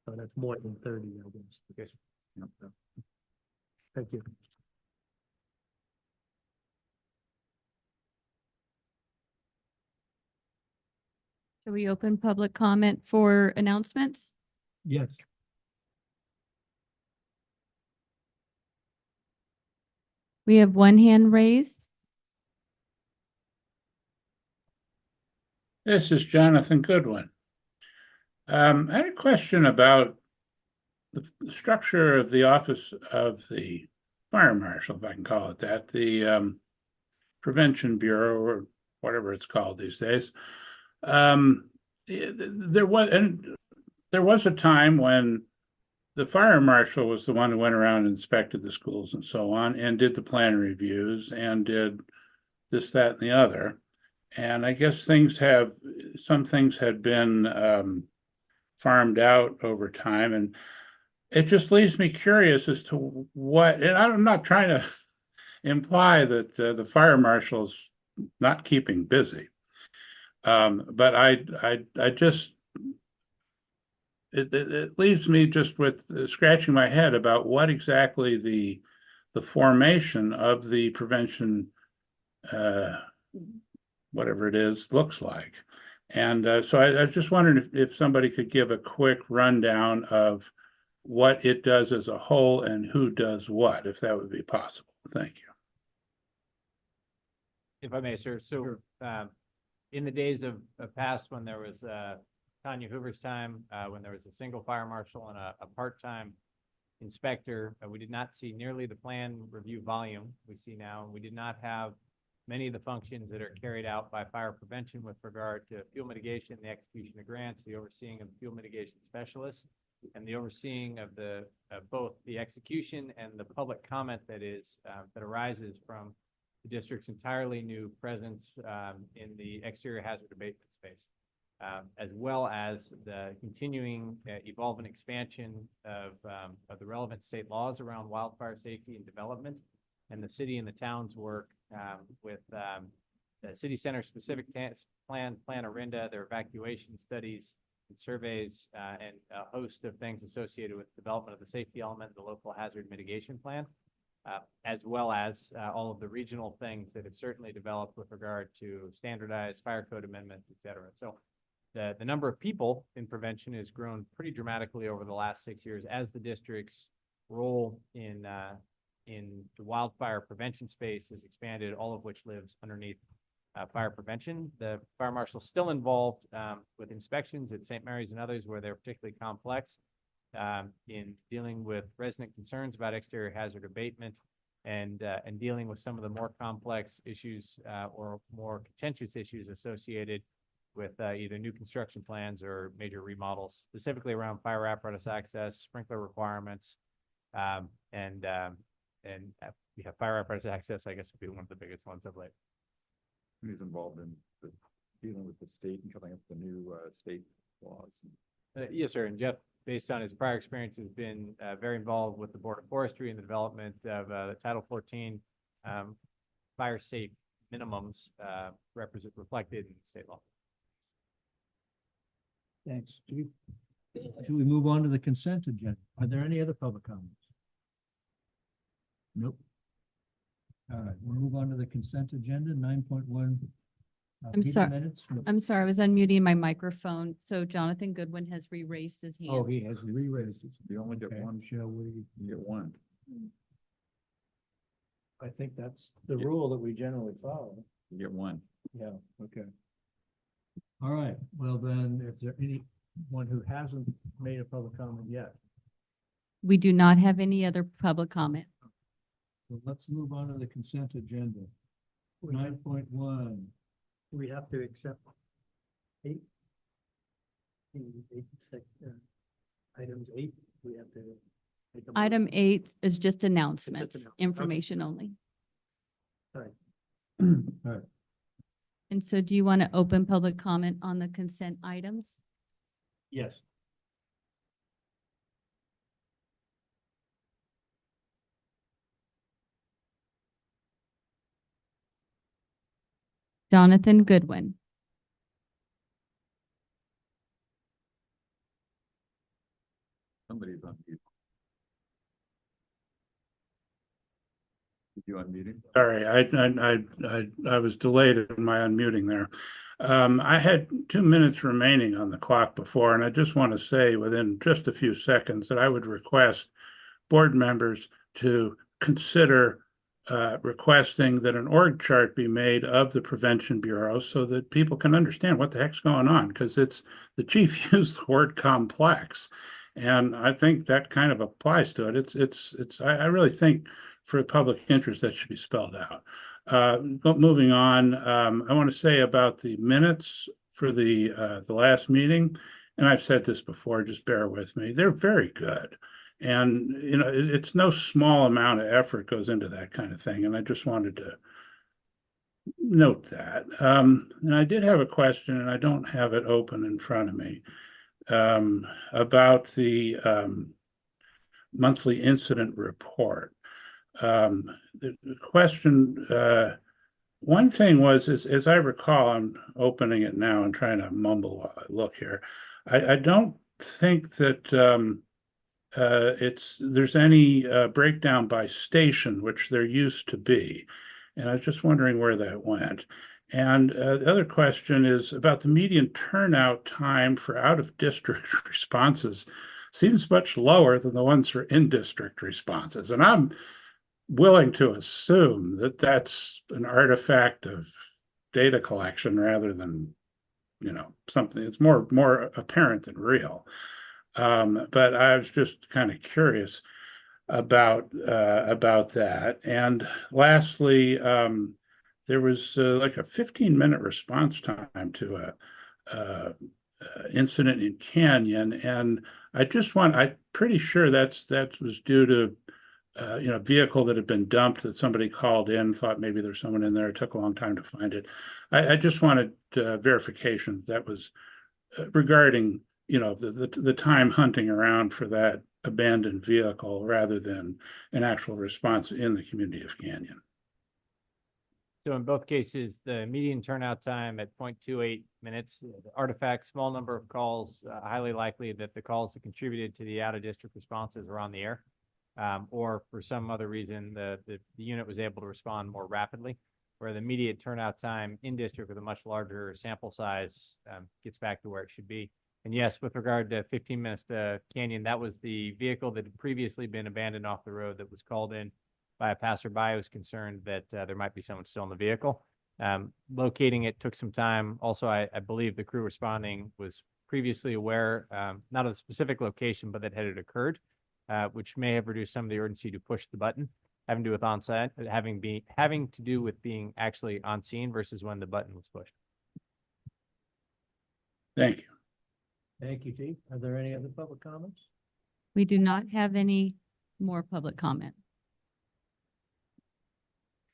So that's more than 30, I guess. Yep, yep. Thank you. Shall we open public comment for announcements? Yes. We have one hand raised. This is Jonathan Goodwin. I had a question about the structure of the office of the fire marshal, if I can call it that, the Prevention Bureau, or whatever it's called these days. There was a time when the fire marshal was the one who went around and inspected the schools and so on, and did the plan reviews and did this, that, and the other. And I guess some things had been farmed out over time, and it just leaves me curious as to what, and I'm not trying to imply that the fire marshal's not keeping busy. But I just, it leaves me just with scratching my head about what exactly the formation of the prevention, whatever it is, looks like. And so I was just wondering if somebody could give a quick rundown of what it does as a whole and who does what, if that would be possible. Thank you. If I may, sir. So in the days of past, when there was Tanya Hoover's time, when there was a single fire marshal and a part-time inspector, we did not see nearly the plan review volume we see now. We did not have many of the functions that are carried out by fire prevention with regard to fuel mitigation, the execution of grants, the overseeing of fuel mitigation specialists, and the overseeing of both the execution and the public comment that arises from the district's entirely new presence in the exterior hazard abatement space, as well as the continuing evolving expansion of the relevant state laws around wildfire safety and development, and the city and the town's work with the city center specific plan Orinda, their evacuation studies and surveys, and a host of things associated with development of the safety element, the local hazard mitigation plan, as well as all of the regional things that have certainly developed with regard to standardized fire code amendments, et cetera. So the number of people in prevention has grown pretty dramatically over the last 6 years as the district's role in the wildfire prevention space has expanded, all of which lives underneath fire prevention. The fire marshal is still involved with inspections at St. Mary's and others where they're particularly complex in dealing with resident concerns about exterior hazard abatement and dealing with some of the more complex issues or more contentious issues associated with either new construction plans or major remodels, specifically around fire apparatus access, sprinkler requirements, and fire apparatus access, I guess, would be one of the biggest ones of late. He's involved in dealing with the state and coming up with the new state laws. Yes, sir. And Jeff, based on his prior experience, has been very involved with the Board of Forestry and the development of the Title 14 fire safe minimums reflected in state law. Thanks, Chief. Should we move on to the consent agenda? Are there any other public comments? Nope. All right, we'll move on to the consent agenda, 9.1. I'm sorry. Minutes. I'm sorry, I was unmuting my microphone. So Jonathan Goodwin has re-raised his hand. Oh, he has re-raised. You only get Okay, one, shall we? you get one. I think that's the rule that we generally follow. You get one. Yeah, okay. All right, well then, is there anyone who hasn't made a public comment yet? We do not have any other public comment. So let's move on to the consent agenda. 9.1. We have to accept eight. Items eight, we have to. make a motion. Item 8 is just announcements, announcement. information only. Sorry. All right, And so do you want to open public comment on the consent items? yes. Jonathan Goodwin. Somebody's on mute. Did you unmute him? Sorry, I was delayed in my unmuting there. I had 2 minutes remaining on the clock before, and I just want to say within just a few seconds that I would request board members to consider requesting that an org chart be made of the Prevention Bureau so that people can understand what the heck's going on, because the chief used the word complex. And I think that kind of applies to it. I really think for public interest that should be spelled out. But moving on, I want to say about the minutes for the last meeting, and I've said this before, just bear with me. They're very good. And, you know, it's no small amount of effort goes into that kind of thing. And I just wanted to note that. And I did have a question, and I don't have it open in front of me, about the monthly incident report. The question, one thing was, as I recall, I'm opening it now and trying to mumble while I look here. I don't think that there's any breakdown by station, which there used to be. And I was just wondering where that went. And the other question is about the median turnout time for out-of-district responses. Seems much lower than the ones for in-district responses. And I'm willing to assume that that's an artifact of data collection rather than, you know, something that's more apparent than real. But I was just kind of curious about that. And lastly, there was like a 15-minute response time to a incident in Canyon, and I'm pretty sure that was due to you know, vehicle that had been dumped that somebody called in, thought maybe there's someone in there. It took a long time to find it. I just wanted verification that was regarding, you know, the time hunting around for that abandoned vehicle rather than an actual response in the community of Canyon. So in both cases, the median turnout time at 0.28 minutes, the artifact, small number of calls, highly likely that the calls that contributed to the out-of-district responses were on the air. Or for some other reason, the unit was able to respond more rapidly, where the immediate turnout time in district with a much larger sample size gets back to where it should be. And yes, with regard to 15 minutes to Canyon, that was the vehicle that had previously been abandoned off the road that was called in by a passerby who was concerned that there might be someone still in the vehicle. Locating it took some time. Also, I believe the crew responding was previously aware, not of the specific location, but that had occurred. Which may have reduced some of the urgency to push the button, having to do with on-site, having to do with being actually on scene versus when the button was pushed. Thank you. Thank you, Chief. Are there any other public comments? We do not have any more public comment.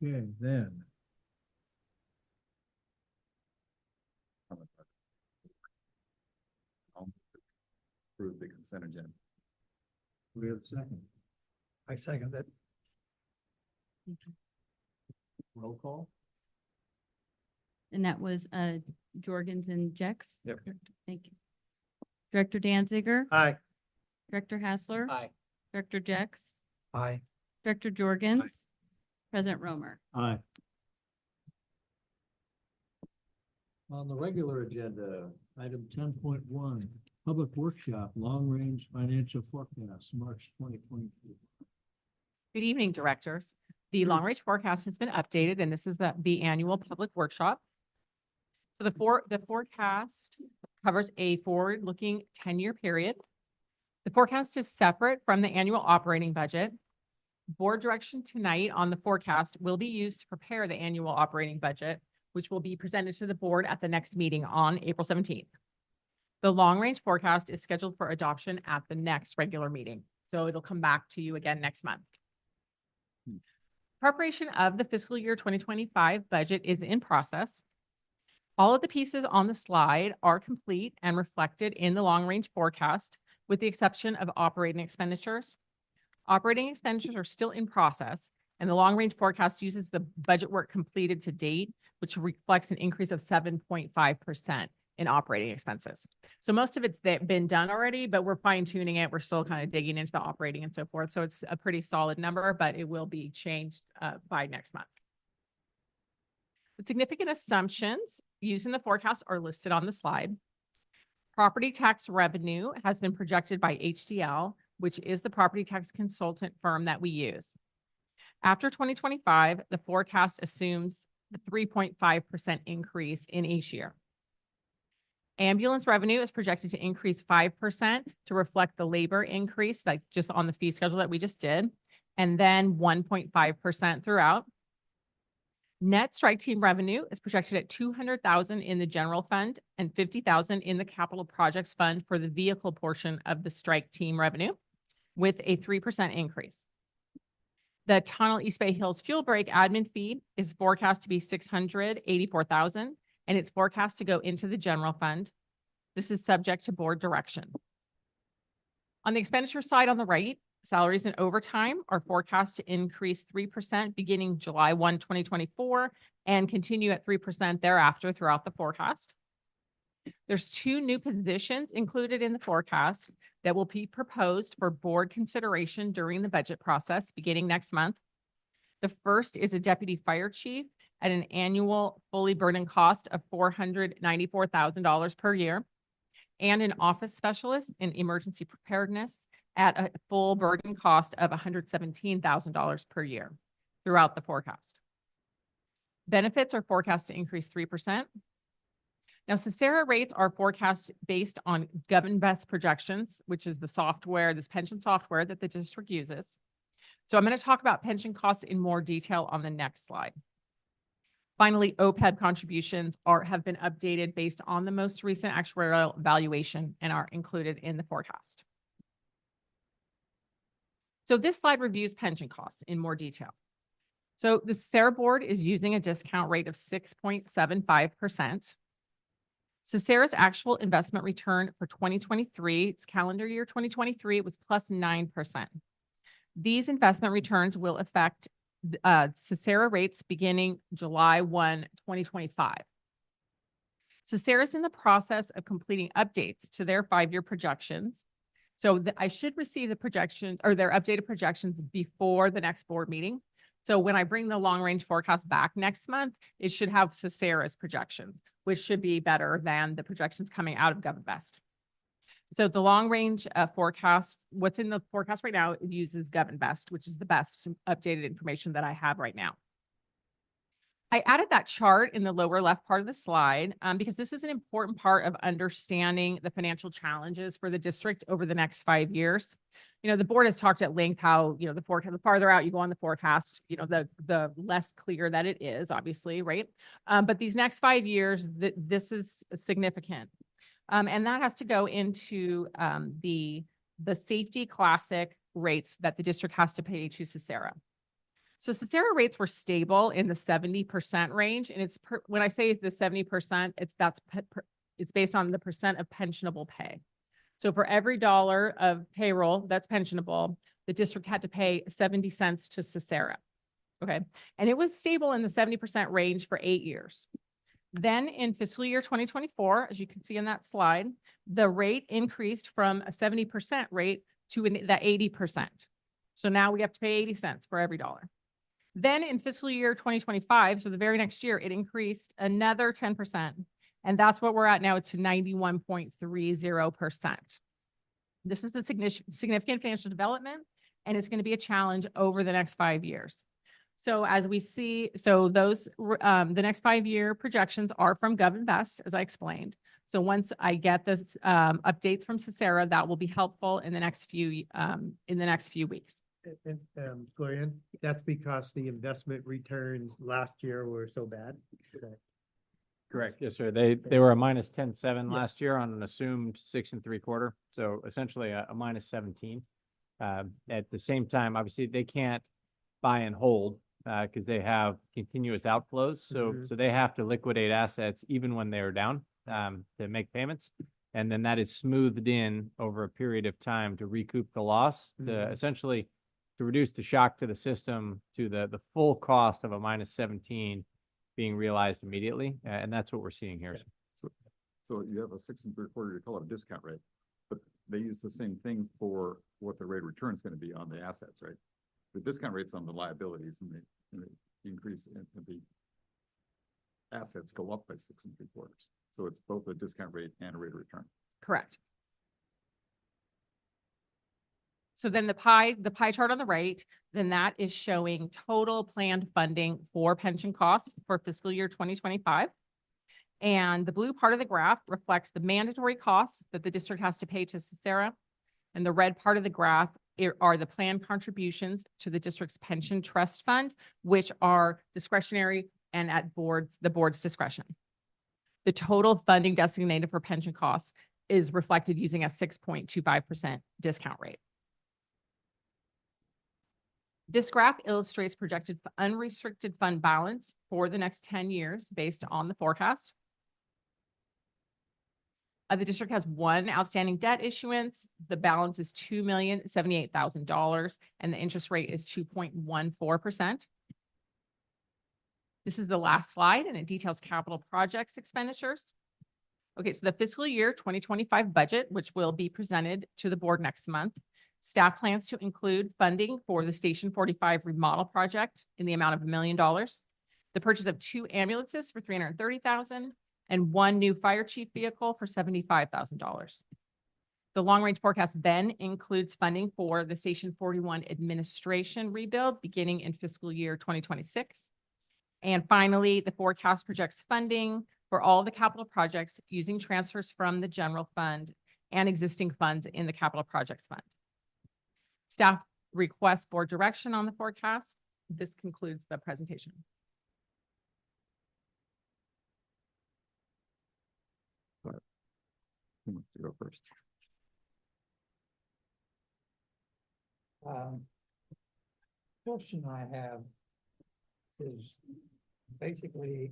Okay, then. Approve the consent agenda. We have a second. I second that. Roll call? And that was Jorgens and Jex? Yep. Thank you. Director Danziger? Aye. Director Hassler? Aye. Director Jex? Aye. Director Jorgens? President Romer. Aye. On the regular agenda, item 10.1, public workshop, long-range financial forecast, March 2022. Good evening, directors. The long-range forecast has been updated, and this is the annual public workshop. So the forecast covers a forward-looking 10-year period. The forecast is separate from the annual operating budget. Board direction tonight on the forecast will be used to prepare the annual operating budget, which will be presented to the board at the next meeting on April 17th. The long-range forecast is scheduled for adoption at the next regular meeting, so it'll come back to you again next month. Preparation of the fiscal year 2025 budget is in process. All of the pieces on the slide are complete and reflected in the long-range forecast, with the exception of operating expenditures. Operating expenditures are still in process, and the long-range forecast uses the budget work completed to date, which reflects an increase of 7.5% in operating expenses. So most of it's been done already, but we're fine tuning it. We're still kind of digging into the operating and so forth. So it's a pretty solid number, but it will be changed by next month. The significant assumptions used in the forecast are listed on the slide. Property tax revenue has been projected by HDL, which is the property tax consultant firm that we use. After 2025, the forecast assumes the 3.5% increase in each year. Ambulance revenue is projected to increase 5% to reflect the labor increase, like just on the fee schedule that we just did, and then 1.5% throughout. Net strike team revenue is projected at $200,000 in the general fund and $50,000 in the capital projects fund for the vehicle portion of the strike team revenue, with a 3% increase. The Tunnel East Bay Hills fuel break admin fee is forecast to be $684,000, and it's forecast to go into the general fund. This is subject to board direction. On the expenditure side on the right, salaries and overtime are forecast to increase 3% beginning July 1, 2024, and continue at 3% thereafter throughout the forecast. There's 2 new positions included in the forecast that will be proposed for board consideration during the budget process beginning next month. The first is a deputy fire chief at an annual fully burdened cost of $494,000 per year, and an office specialist in emergency preparedness at a full burden cost of $117,000 per year throughout the forecast. Benefits are forecast to increase 3%. Now, Cesara rates are forecast based on GovInvest projections, which is the software, this pension software that the district uses. So I'm going to talk about pension costs in more detail on the next slide. Finally, OPEB contributions have been updated based on the most recent actuarial valuation and are included in the forecast. So this slide reviews pension costs in more detail. So the Cesara board is using a discount rate of 6.75%. Cesara's actual investment return for 2023, it's calendar year 2023, it was plus 9%. These investment returns will affect Cesara rates beginning July 1, 2025. Cesara is in the process of completing updates to their 5-year projections. So I should receive the projections or their updated projections before the next board meeting. So when I bring the long range forecast back next month, it should have Cesara's projections, which should be better than the projections coming out of GovInvest. So the long range forecast, what's in the forecast right now, it uses GovInvest, which is the best updated information that I have right now. I added that chart in the lower left part of the slide because this is an important part of understanding the financial challenges for the district over the next 5 years. You know, the board has talked at length how, you know, the forecast, the farther out you go on the forecast, you know, the less clear that it is, obviously, right? But these next 5 years, this is significant. And that has to go into the safety classic rates that the district has to pay to Cesara. So Cesara rates were stable in the 70% range, and when I say the 70%, it's based on the percent of pensionable pay. So for every dollar of payroll that's pensionable, the district had to pay 70 cents to Cesara. Okay, and it was stable in the 70% range for 8 years. Then in fiscal year 2024, as you can see in that slide, the rate increased from a 70% rate to the 80%. So now we have to pay 80 cents for every dollar. Then in fiscal year 2025, so the very next year, it increased another 10%. And that's what we're at now to 91.30%. This is a significant financial development, and it's going to be a challenge over the next 5 years. So as we see, so those, the next 5-year projections are from GovInvest, as I explained. So once I get this, updates from Cicera, that will be helpful in the next few weeks. Gloria, that's because the investment returns last year were so bad. Correct. Yes, sir. They were a minus 10.7 Yeah. last year on an assumed 6 3/4. So essentially a minus 17. At the same time, obviously they can't buy and hold because they have continuous outflows. So Mhm. so they have to liquidate assets even when they are down to make payments. And then that is smoothed in over a period of time to recoup the loss, to Mhm. essentially to reduce the shock to the system to the full cost of a minus 17 being realized immediately. And that's what we're seeing here. So you have a 6 3/4, you call it a discount rate, but they use the same thing for what the rate of return is going to be on the assets, right? The discount rate's on the liabilities and the increase in the assets go up by 6 3/4. So it's both a discount rate and a rate of return. Correct. So then the pie chart on the right, then that is showing total planned funding for pension costs for fiscal year 2025. And the blue part of the graph reflects the mandatory costs that the district has to pay to Cicera. And the red part of the graph are the planned contributions to the district's pension trust fund, which are discretionary and at the board's discretion. The total funding designated for pension costs is reflected using a 6.25% discount rate. This graph illustrates projected unrestricted fund balance for the next 10 years based on the forecast. The district has one outstanding debt issuance. The balance is $2,078,000 and the interest rate is 2.14%. This is the last slide and it details capital projects expenditures. Okay, so the fiscal year 2025 budget, which will be presented to the board next month, staff plans to include funding for the Station 45 remodel project in the amount of $1 million, the purchase of 2 ambulances for $330,000, and 1 new fire chief vehicle for $75,000. The long-range forecast then includes funding for the Station 41 administration rebuild beginning in fiscal year 2026. And finally, the forecast projects funding for all the capital projects using transfers from the general fund and existing funds in the capital projects fund. Staff requests board direction on the forecast. This concludes the presentation. Who wants to go first? Question I have is basically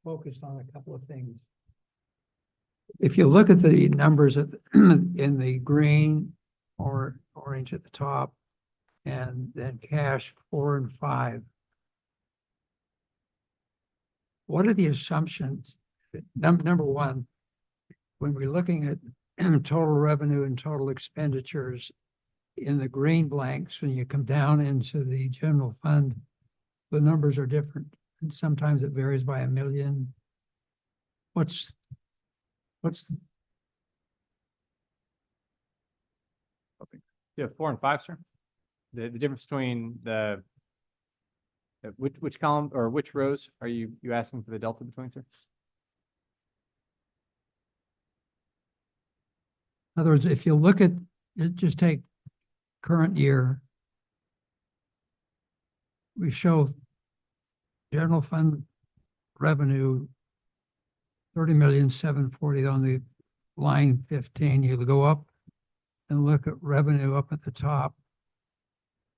focused on a couple of things. If you look at the numbers in the green or orange at the top, and then cash 4 and 5. What are the assumptions? Number one, when we're looking at total revenue and total expenditures in the green blanks, when you come down into the general fund, the numbers are different. And sometimes it varies by $1 million. What's Yeah, 4 and 5, sir. The difference between which column or which rows are you asking for the delta between, sir? in other words, if you look at, just take current year, we show general fund revenue, 30,740,000 on the line 15. You go up and look at revenue up at the top.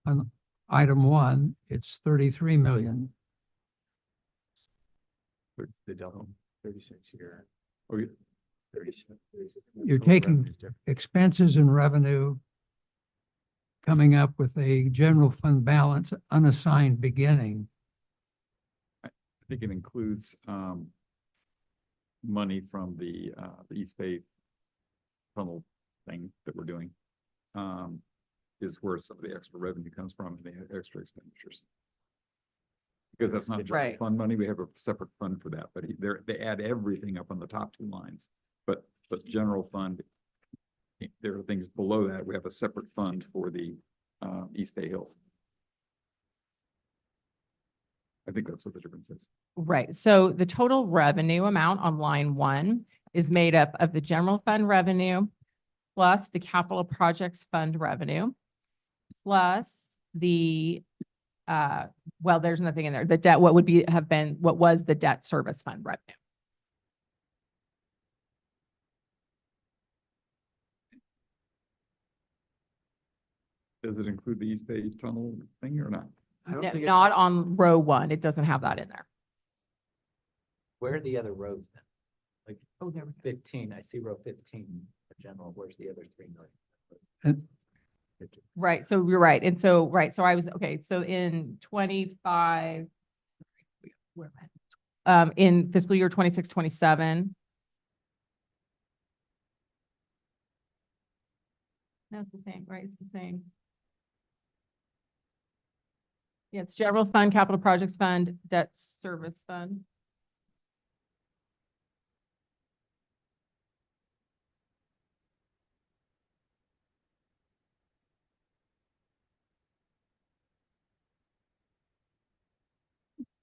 On item 1, it's 33 million. The delta, 36 here. Or 37. You're taking expenses and revenue, coming up with a general fund balance unassigned beginning. I think it includes money from the East Bay tunnel thing that we're doing. Is where some of the extra revenue comes from and the extra expenditures. Because that's not general Right. fund money. We have a separate fund for that, but they add everything up on the top two lines. But general fund, there are things below that. We have a separate fund for the East Bay Hills. I think that's what the difference is. Right, so the total revenue amount on line 1 is made up of the general fund revenue plus the capital projects fund revenue plus the, well, there's nothing in there. The debt, what was the debt service fund revenue? Does it include the East Bay Tunnel thing or not? I don't No, think it- not on row 1. It doesn't have that in there. Where are the other roads then? Like Oh, there we go. 15, I see row 15, the general, where's the other 3 million? And- Right, so you're right. And so, right, so I was, okay, so in 25, where am I? In fiscal year 26, 27. No, it's the same, right? It's the same. Yeah, it's general fund, capital projects fund, debt service fund.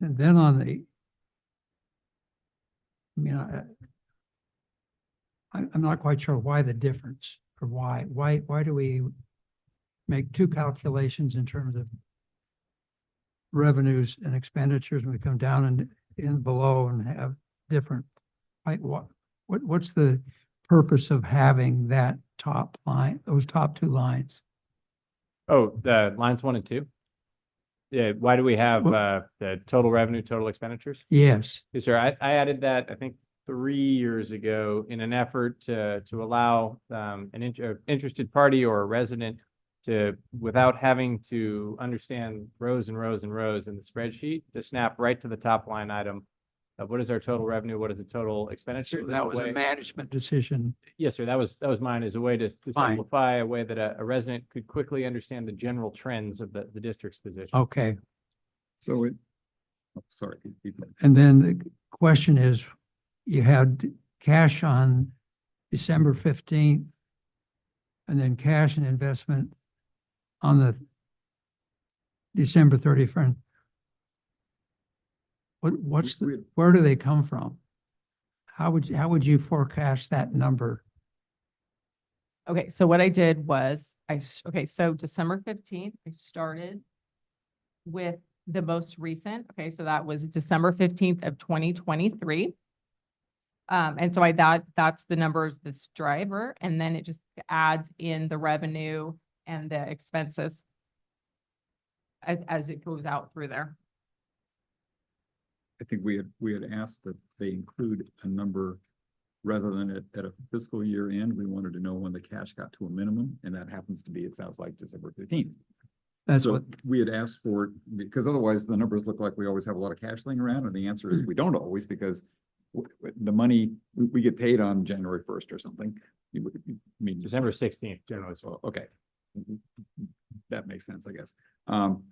And then on the, I mean, I'm not quite sure why the difference, or why do we make two calculations in terms of revenues and expenditures, and we come down and in below and have different, what's the purpose of having that top line, those top two lines? Oh, the lines 1 and 2? Yeah, why do we have the total revenue, total expenditures? Yes, Yes, sir. I added that, I think, 3 years ago in an effort to allow an interested party or a resident to, without having to understand rows and rows and rows in the spreadsheet, to snap right to the top line item of what is our total revenue, what is the total expenditure. that was a management decision. Yes, sir. That was mine as a way to Fine. simplify, a way that a resident could quickly understand the general trends of the district's position. Okay, So sorry. Going. and then the question is, you had cash on December 15th, and then cash and investment on the December 31st. Where do they come from? How would you forecast that number? Okay, so what I did was, okay, so December 15th, I started with the most recent, okay, so that was December 15th of 2023. And so that's the numbers, this driver, and then it just adds in the revenue and the expenses as it goes out through there. I think we had asked that they include a number rather than at a fiscal year end. We wanted to know when the cash got to a minimum, and that happens to be, it sounds like, December 15th. That's So what, we had asked for it, because otherwise the numbers look like we always have a lot of cash laying around, and the answer is we don't always, because the money, we get paid on January 1st or something. I mean, December 16th, generally. well, okay. That makes sense, I guess.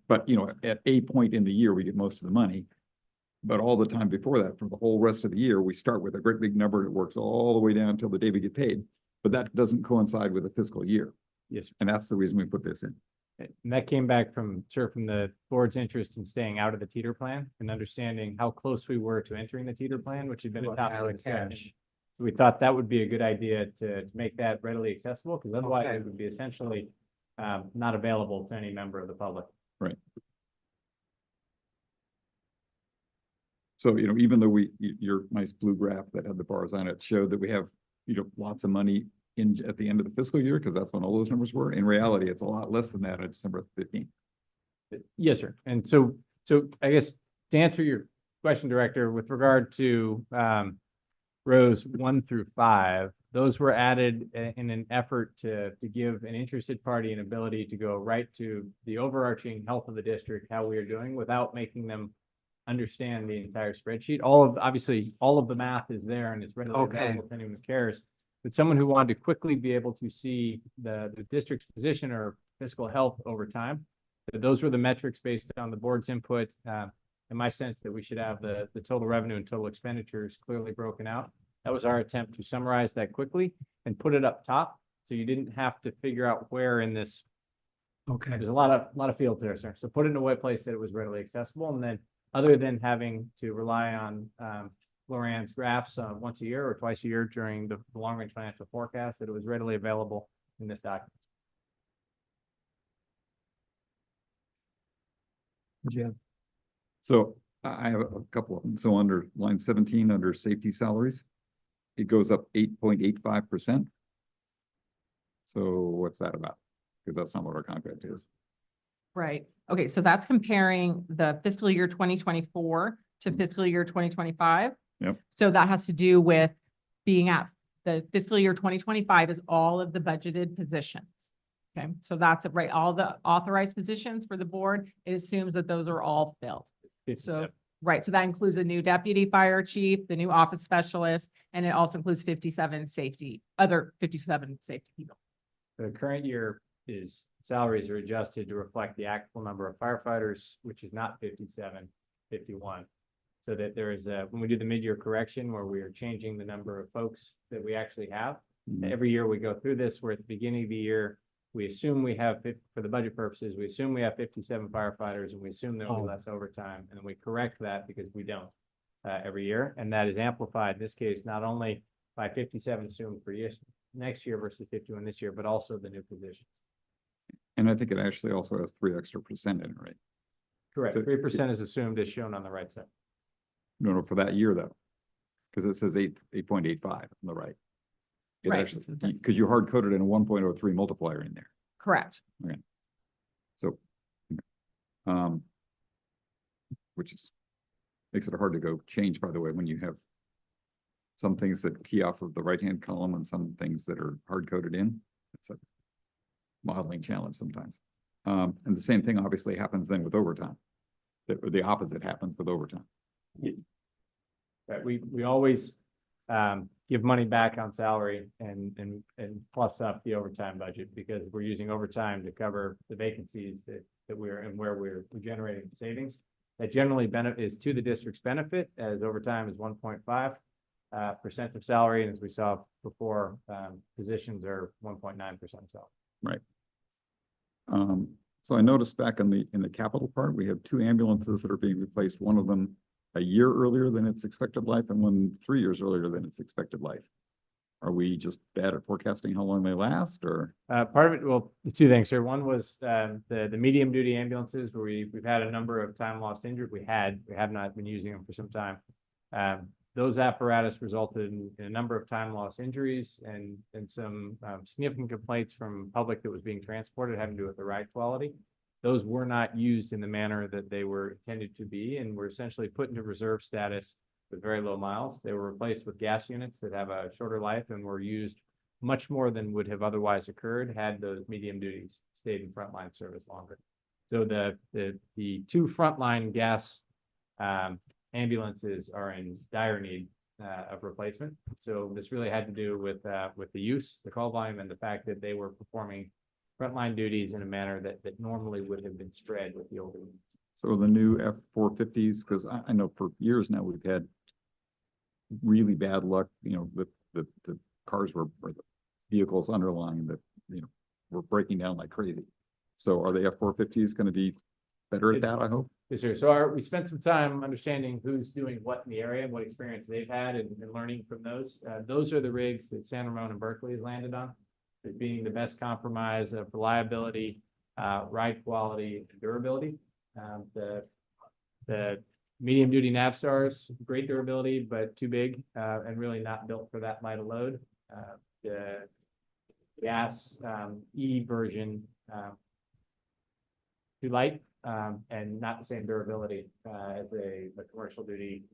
But at a point in the year, we get most of the money. But all the time before that, for the whole rest of the year, we start with a great big number that works all the way down until the day we get paid. But that doesn't coincide with a fiscal year. Yes, sir. And that's the reason we put this in. And that came back from the board's interest in staying out of the teeter plan and understanding how close we were to entering the teeter plan, which had been a top discussion. So we thought that would be a good idea to make that readily accessible, because otherwise it would be essentially not available to any member of the public. Right. So, even though your nice blue graph that had the bars on it showed that we have, lots of money at the end of the fiscal year, because that's when all those numbers were. In reality, it's a lot less than that on December 15th. Yes, sir. And so I guess to answer your question, Director, with regard to rows 1 through 5, those were added in an effort to give an interested party an ability to go right to the overarching health of the district, how we are doing, without making them understand the entire spreadsheet. Obviously, all of the math is there and it's readily available to anyone who cares. But someone who wanted to quickly be able to see the district's position or fiscal health over time, those were the metrics based on the board's input. in my sense that we should have the total revenue and total expenditures clearly broken out. That was our attempt to summarize that quickly and put it up top, so you didn't have to figure out where in this. Okay, There's a lot of fields there, sir. So put it in a way place that it was readily accessible, and then other than having to rely on Lorianne's graphs once a year or twice a year during the long-range financial forecast, that it was readily available in this document. Jim, So I have a couple of them. So under line 17, under safety salaries, it goes up 8.85%. So what's that about? Because that's not what our contract is. Right. Okay, so that's comparing the fiscal year 2024 to fiscal year 2025. Yep. So that has to do with being at the fiscal year 2025 is all of the budgeted positions. Okay, so that's it, right? All the authorized positions for the board, it assumes that those are all filled. So, right, so that includes a new deputy fire chief, the new office specialist, and it also includes 57 other 57 safety people. The current year is salaries are adjusted to reflect the actual number of firefighters, which is not 57, 51. So that there is when we do the mid-year correction where we are changing the number of folks that we actually have, every year we go through this, where at the beginning of the year, we assume we have, for the budget purposes, we assume we have 57 firefighters, and we assume there will be less overtime, and we correct that because we don't every year. And that is amplified in this case, not only by 57 assumed for next year versus 51 this year, but also the new positions. And I think it actually also has 3% extra in it, right? Correct. So- 3% is assumed as shown on the right side. No, for that year though. Because it says 8.85 on the right. It Right. actually, because you hard coded in a 1.03 multiplier in there. Correct. So, which is, makes it hard to go change, by the way, when you have some things that key off of the right-hand column and some things that are hard coded in. It's a modeling challenge sometimes. And the same thing obviously happens then with overtime. The opposite happens with overtime. Right, we always give money back on salary and plus up the overtime budget because we're using overtime to cover the vacancies that we're and where we're generating savings. That generally is to the district's benefit, as overtime is 1.5% of salary, and as we saw before, positions are 1.9% of salary. Right. So I noticed back in the capital part, we have 2 ambulances that are being replaced. One of them a year earlier than its expected life, and one 3 years earlier than its expected life. Are we just bad at forecasting how long they last, or? Part of it, well, the 2 things, sir. One was the medium duty ambulances where we've had a number of time lost injured. We have not been using them for some time. Those apparatus resulted in a number of time loss injuries and some significant complaints from public that was being transported having to do with the ride quality. Those were not used in the manner that they were intended to be and were essentially put into reserve status with very low miles. They were replaced with gas units that have a shorter life and were used much more than would have otherwise occurred had those medium duties stayed in frontline service longer. So the 2 frontline gas ambulances are in dire need of replacement. So this really had to do with the use, the call volume, and the fact that they were performing frontline duties in a manner that normally would have been spread with the older units. So the new F-450s, because I know for years now we've had really bad luck, the cars or the vehicles underlying that, were breaking down like crazy. So are the F-450s going to be better at that, I hope? Yes, sir. So we spent some time understanding who's doing what in the area and what experience they've had and learning from those. Those are the rigs that San Ramon and Berkeley has landed on as being the best compromise of reliability, ride quality, and durability. The medium duty Navstars, great durability, but too big and really not built for that light of load. The gas E version, too light and not the same durability as a commercial duty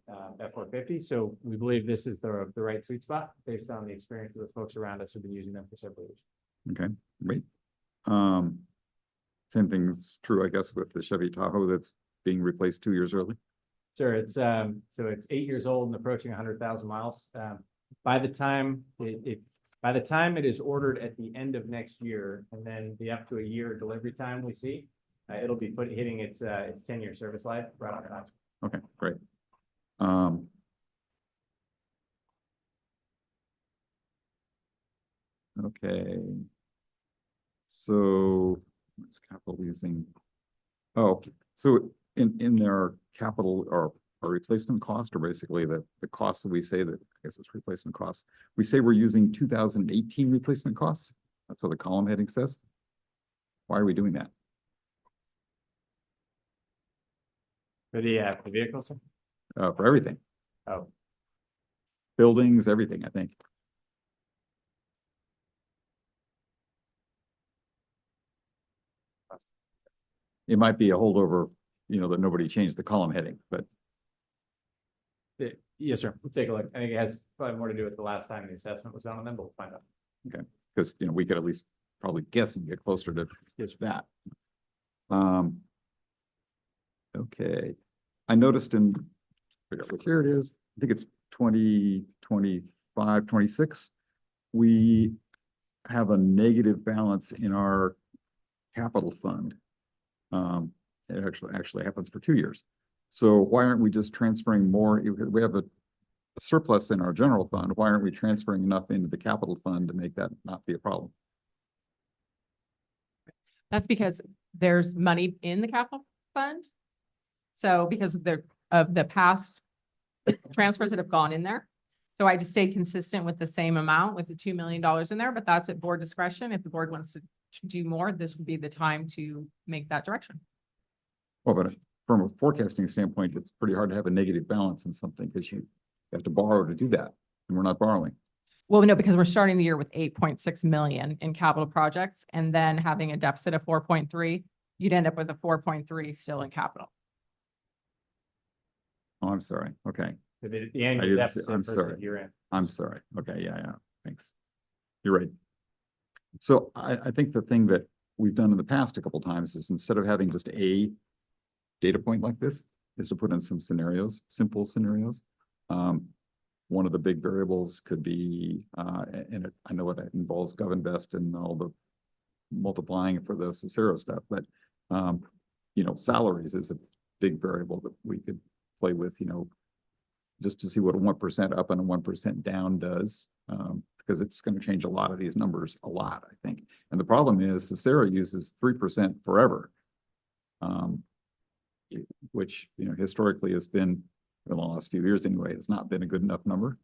F-450. So we believe this is the right sweet spot based on the experience of the folks around us who've been using them for several years. Okay, great. Same thing is true, I guess, with the Chevy Tahoe that's being replaced 2 years early. Sure, it's so it's 8 years old and approaching 100,000 miles. By the time it is ordered at the end of next year, and then the up to a year delivery time we see, it'll be hitting its 10-year service life right on time. Okay, great. Um, okay. So, what's capital using? Oh, so in their capital or replacement cost, or basically the costs that we say that, I guess it's replacement costs. We say we're using 2018 replacement costs. That's what the column heading says. Why are we doing that? For the vehicles? For everything, Oh, buildings, everything, I think. It might be a holdover, that nobody changed the column heading, but yes, sir. We'll take a look. I think it has probably more to do with the last time the assessment was done on them, but we'll find out. because, we could at least probably guess and get closer to just that. Okay, I noticed here it is, I think it's 2025, 26. We have a negative balance in our capital fund. It actually happens for 2 years. So why aren't we just transferring more? We have a surplus in our general fund. Why aren't we transferring enough into the capital fund to make that not be a problem? That's because there's money in the capital fund. So because of the past transfers that have gone in there. So I just stayed consistent with the same amount with the $2 million in there, but that's at board discretion. If the board wants to do more, this would be the time to make that direction. Well, but from a forecasting standpoint, it's pretty hard to have a negative balance in something because you have to borrow to do that, and we're not borrowing. Well, no, because we're starting the year with 8.6 million in capital projects and then having a deficit of 4.3, you'd end up with a 4.3 still in capital. Oh, I'm sorry. Okay, The I annual didn't see- deficit I'm versus sorry. year end. I'm sorry. Okay, yeah, thanks. You're right. So I think the thing that we've done in the past a couple times is instead of having just a data point like this, is to put in some scenarios, simple scenarios. One of the big variables could be, I know it involves GovInvest and all the multiplying for the Cicero stuff, but salaries is a big variable that we could play with, just to see what a 1% up and a 1% down does, because it's going to change a lot of these numbers a lot, I think. And the problem is Cicero uses 3% forever, which, historically has been, in the last few years anyway, has not been a good enough number.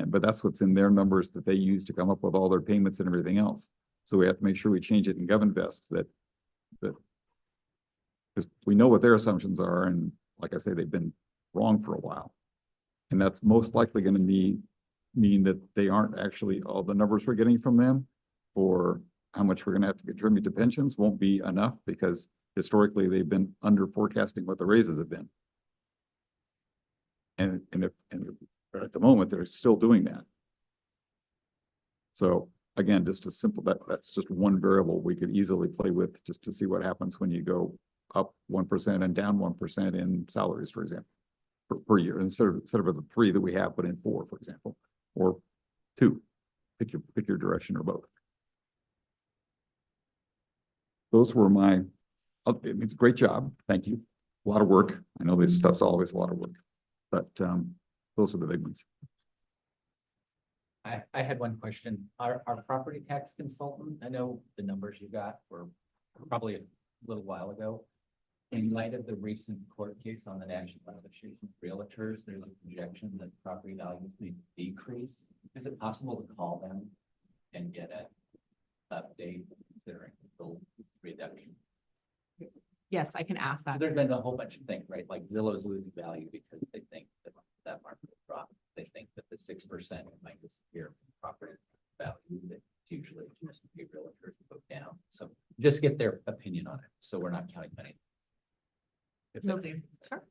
But that's what's in their numbers that they use to come up with all their payments and everything else. So we have to make sure we change it in GovInvest because we know what their assumptions are. And like I say, they've been wrong for a while. And that's most likely going to mean that they aren't actually, all the numbers we're getting from them for how much we're going to have to contribute to pensions won't be enough because historically they've been under forecasting what the raises have been. And at the moment, they're still doing that. So again, just a simple, that's just one variable we could easily play with just to see what happens when you go up 1% and down 1% in salaries, for example, per year, instead of the 3 that we have, but in 4, for example, or 2, pick your direction or both. Those were it's a great job. Thank you. A lot of work. I know this stuff's always a lot of work, but those are the big ones. I had one question. Our property tax consultant, I know the numbers you got were probably a little while ago. In light of the recent court case on the National Association of Realtors, there's a projection that property values may decrease. Is it possible to call them and get an update considering the reduction? Yes, I can ask that. There's been a whole bunch of things, right? Like Zillow's losing value because they think that market will drop. They think that the 6% might disappear from property value that usually just pay realtors to go down. So just get their opinion on it. So we're not counting money. Will do. Sure.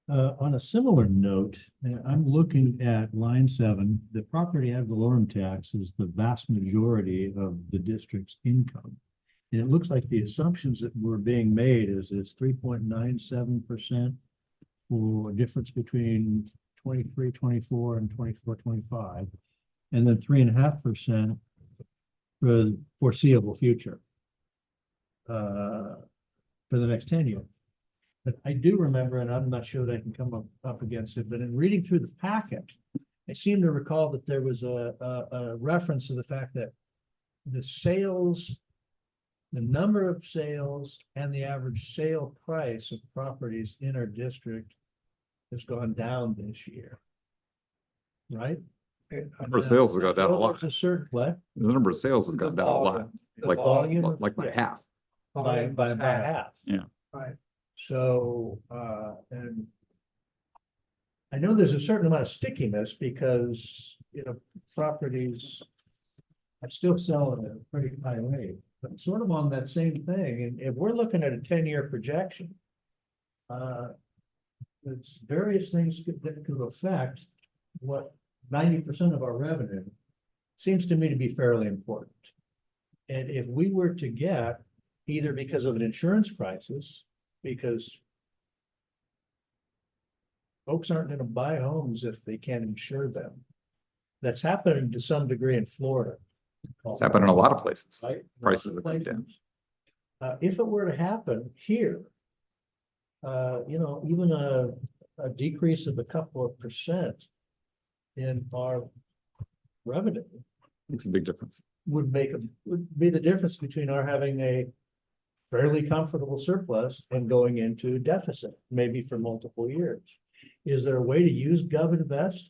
On a similar note, I'm looking at line 7, the property ad valorem tax is the vast majority of the district's income. And it looks like the assumptions that were being made is 3.97% for a difference between 23, 24 and 24, 25, and then 3.5% for the foreseeable future for the next 10 years. But I do remember, and I'm not sure that I can come up against it, but in reading through the packet, I seem to recall that there was a reference to the fact that the sales, the number of sales and the average sale price of properties in our district has gone down this year. Right? Number of sales has gone down a Well, lot. there's a certain, what? The number of sales has gone down a lot, The like, volume of- like by yeah. half. By about half. Yeah. Right. So, and I know there's a certain amount of stickiness because, you know, properties are still selling at a pretty high rate, but sort of on that same thing, and if we're looking at a 10-year projection, there's various things that could affect what 90% of our revenue seems to me to be fairly important. And if we were to get, either because of an insurance crisis, because folks aren't gonna buy homes if they can't insure them. That's happening to some degree in Florida. It's happened in a lot of places. Right? Prices have come down. If it were to happen here, you know, even a decrease of a couple of percent in our revenue Makes a big difference. would be the difference between our having a fairly comfortable surplus and going into deficit, maybe for multiple years. Is there a way to use GovInvest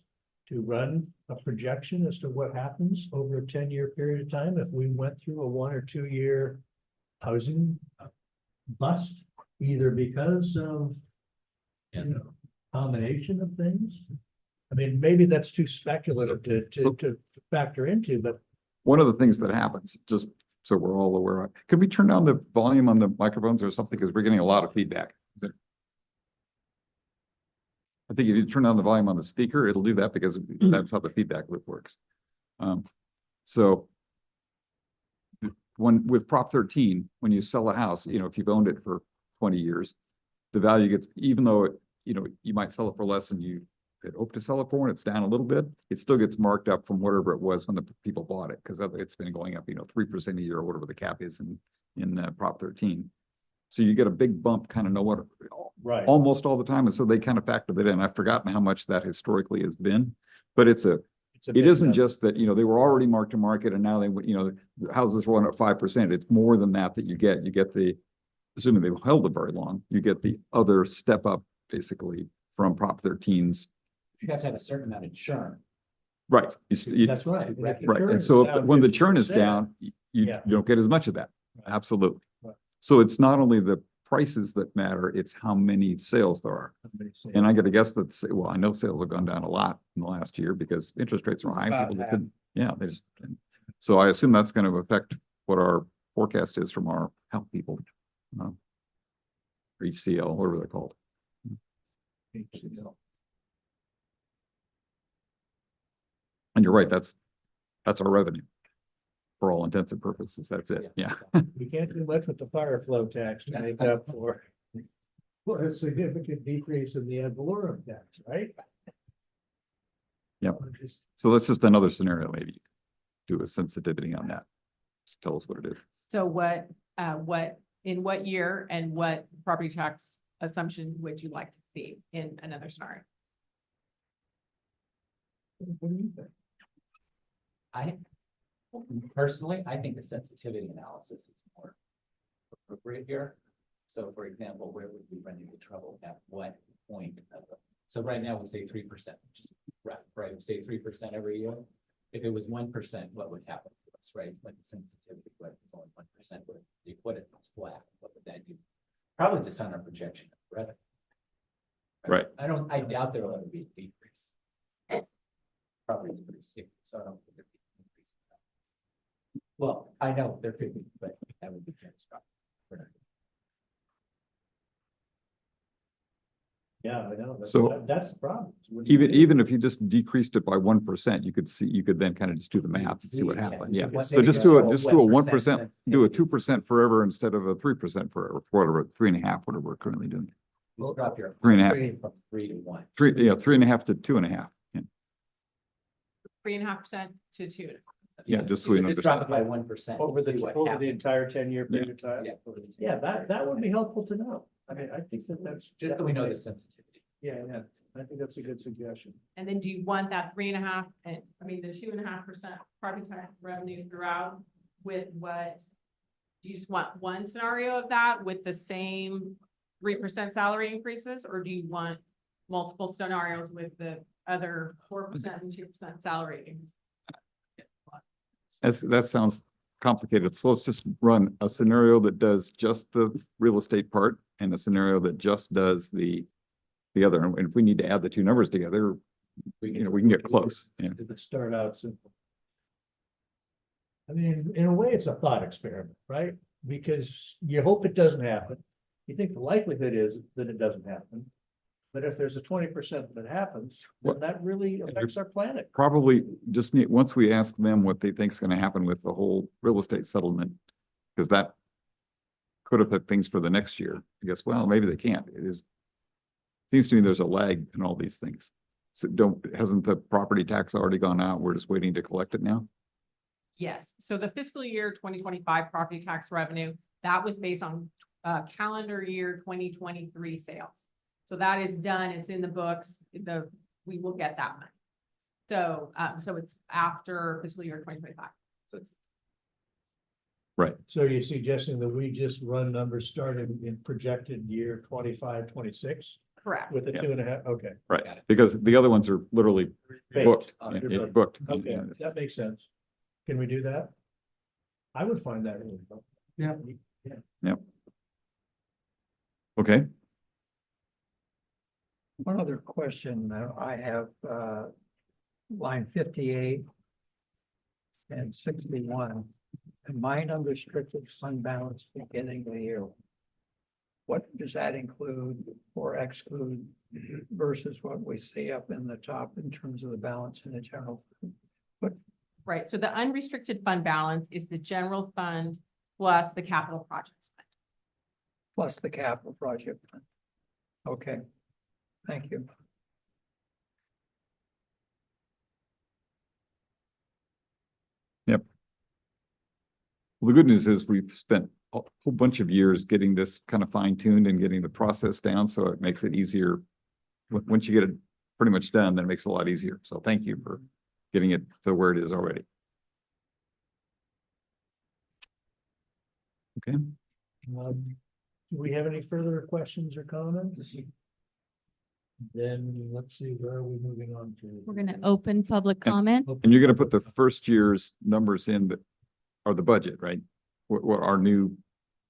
to run a projection as to what happens over a 10-year period of time if we went through a 1 or 2 year housing bust, either because of, you know, combination of things? I mean, maybe that's too speculative to factor into, but One of the things that happens, just so we're all aware of, could we turn down the volume on the microphones or something? Because we're getting a lot of feedback. I think if you turn down the volume on the speaker, it'll do that because that's how the feedback loop works. So when with Prop 13, when you sell a house, you know, if you've owned it for 20 years, the value gets, even though it, you know, you might sell it for less than you had hoped to sell it for, and it's down a little bit, it still gets marked up from whatever it was when the people bought it, because it's been going up, you know, 3% a year or whatever the cap is in Prop 13. So you get a big bump kind of know what right. almost all the time. And so they kind of factor that in. I've forgotten how much that historically has been, but it isn't just that, you know, they were already marked to market and now they, you know, the houses run at 5%. It's more than that you get. You get the, assuming they've held it very long, you get the other step up basically from Prop 13's. You have to have a certain amount of churn. Right. That's right. Right. And so when the churn is down, you Yeah. don't get as much of that. Absolutely. Right. So it's not only the prices that matter, it's how many sales there are. And I got to guess that, well, I know sales have gone down a lot in the last year because interest rates are high. About People half. couldn't, yeah, they just, so I assume that's going to affect what our forecast is from our health people. Or HCL, whatever they're called. And you're right, that's our revenue. For all intents and purposes, that's it, yeah. We can't do much with the fire flow tax to make up for a significant decrease in the ad valorem tax, right? Yep. So that's just another scenario, maybe. Do a sensitivity on that. Just tell us what it is. So in what year and what property tax assumption would you like to see in another scenario? What do you think? Personally, I think the sensitivity analysis is more appropriate here. So for example, where would we run into trouble at what point of it? So right now we say 3%, which is rough, right? We say 3% every year. If it was 1%, what would happen to us, right? Like the sensitivity, what if it's only 1%, what if it's flat, what would that do? Probably just on our projection of revenue. Right. I doubt there will ever be a decrease. Probably it's pretty sick, so I don't think there'd be an increase. Well, I know there could be, but that would be catastrophic. Yeah, I know. So- That's the problem. Even if you just decreased it by 1%, you could then kind of just do the math and see what Yeah, happened, you yeah. could So just do a 1%, do a sensitivity. 2% forever instead of a 3% forever, whatever, 3.5, whatever we're currently doing. Just drop your 3.5. from 3 to 1. 3.5 to 2.5, yeah. 3.5% to 2. Yeah, just so we Just drop it understand. by 1%. Over see the what over the happens. entire 10-year period of time? Yeah, over the 10 Yeah, that would be helpful to know. I mean, I think that's. Just so we know the sensitivity. Yeah, yeah, I think that's a good suggestion. And then do you want that 3.5 and, I mean, the 2.5% property tax revenue throughout with what? Do you just want one scenario of that with the same 3% salary increases, or do you want multiple scenarios with the other 4% and 2% salary increases? That sounds complicated. So let's just run a scenario that does just the real estate part and a scenario that just does the other. And if we need to add the two numbers together, we can get close. Yeah. If it start out simple. I mean, in a way, it's a thought experiment, right? Because you hope it doesn't happen. You think the likelihood is that it doesn't happen. But if there's a 20% that happens, then that really affects our planet. Probably just need, once we ask them what they think is going to happen with the whole real estate settlement, because that could affect things for the next year. I guess, well, maybe they can't. It is, seems to me there's a lag in all these things. So hasn't the property tax already gone out? We're just waiting to collect it now? Yes, so the fiscal year 2025 property tax revenue, that was based on calendar year 2023 sales. So that is done, it's in the books, we will get that money. So, so it's after fiscal year 2025. Right. So you're suggesting that we just run numbers starting in projected year 25, 26 Correct. with a Yeah. 2.5, okay. Right. Because the other ones are literally booked. Baked. Yeah, booked. Okay, Yeah, that makes sense. Can we do that? I would find that really helpful. Yeah. Yep. Okay. One other question I have, line 58 and 61, combined unrestricted fund balance beginning of the year. What does that include or exclude versus what we see up in the top in terms of the balance in the general? Right, so the unrestricted fund balance is the general fund plus the capital projects fund. Plus the capital project fund. Okay, thank you. Yep. Well, the good news is we've spent a whole bunch of years getting this kind of fine tuned and getting the process down, so it makes it easier. Once you get it pretty much done, then it makes it a lot easier. So thank you for getting it to where it is already. Okay. Do we have any further questions or comments? Then let's see, where are we moving on to? We're going to open public comment. And you're going to put the first year's numbers in that are the budget, right? What our new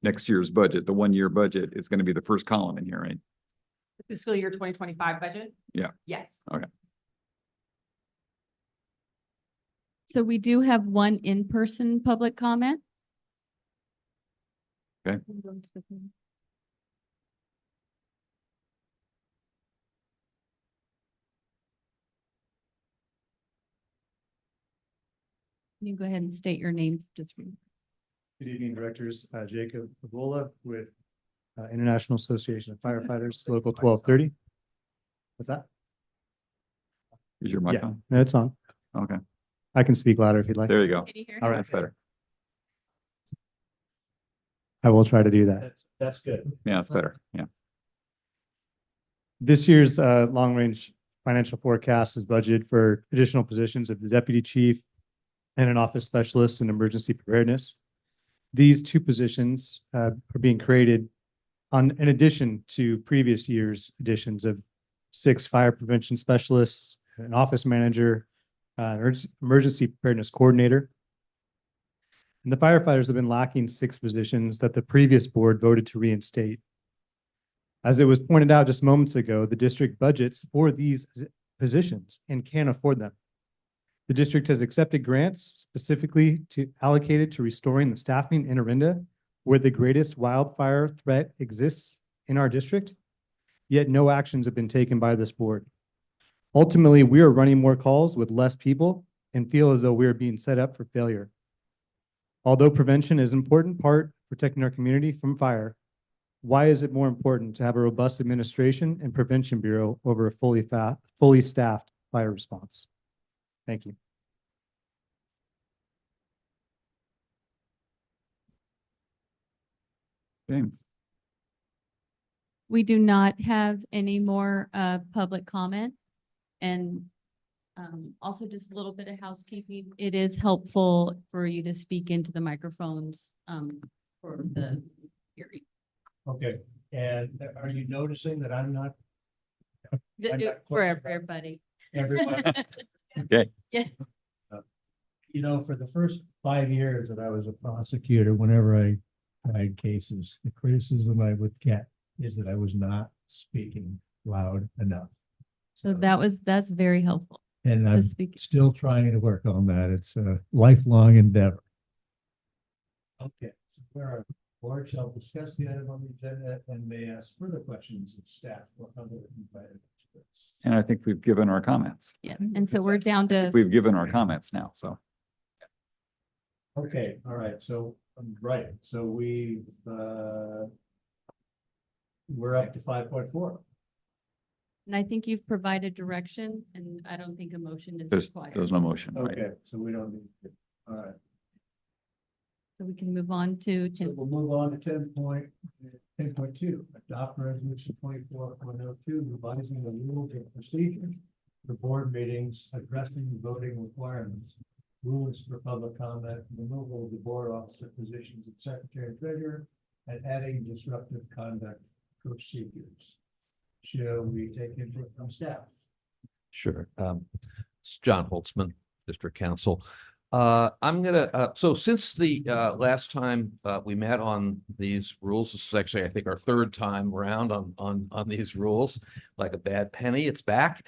next year's budget, the 1 year budget is going to be the first column in here, right? The fiscal year 2025 budget? Yeah. Yes. Okay. So we do have one in-person public comment. Okay. You go ahead and state your name just for Good evening, directors. Jacob Avola with International Association of Firefighters, Local 1230. What's that? Is your mic on? No, it's on. Okay. I can speak louder if you'd like. There you go. Can you hear? All right. That's better. I will try to do that. That's good. Yeah, that's better. Yeah. This year's long-range financial forecast is budgeted for additional positions of the deputy chief and an office specialist in emergency preparedness. These two positions are being created in addition to previous year's additions of 6 fire prevention specialists, an office manager, emergency preparedness coordinator. And the firefighters have been lacking 6 positions that the previous board voted to reinstate. As it was pointed out just moments ago, the district budgets for these positions and can't afford them. The district has accepted grants specifically allocated to restoring the staffing in Orinda, where the greatest wildfire threat exists in our district, yet no actions have been taken by this board. Ultimately, we are running more calls with less people and feel as though we are being set up for failure. Although prevention is an important part of protecting our community from fire, why is it more important to have a robust administration and prevention bureau over a fully staffed fire response? Thank you. Okay. We do not have any more public comment. And also just a little bit of housekeeping. It is helpful for you to speak into the microphones for the hearing. Okay, and are you noticing that I'm not? I'm not For quite- everybody. Everybody, Okay. Yeah. you know, for the first 5 years that I was a prosecutor, whenever I tried cases, the criticism I would get is that I was not speaking loud enough. So that's very helpful. And to I'm speak. still trying to work on that. It's a lifelong endeavor. Okay, so where our board shall discuss the item on the agenda and may ask further questions of staff or other invited experts. And I think we've given our comments. Yeah. And so we're down to, We've given our comments now, so. Okay, all right, so, right, so we're up to 5.4. and I think you've provided direction and I don't think a motion is There's required. no motion, right? Okay, so we don't need, all right. So we can move on to So 10. we'll move on to 10.2, adopt resolution 24.02, revising the rules and procedures for board meetings addressing voting requirements, rules for public comment, removal of the board officer positions of secretary and treasurer, and adding disruptive conduct procedures. Shall we take input from staff? Sure. It's John Holtzman, District Council. I'm gonna, so since the last time we met on these rules, this is actually, I think, our third time around on these rules, like a bad penny, it's back.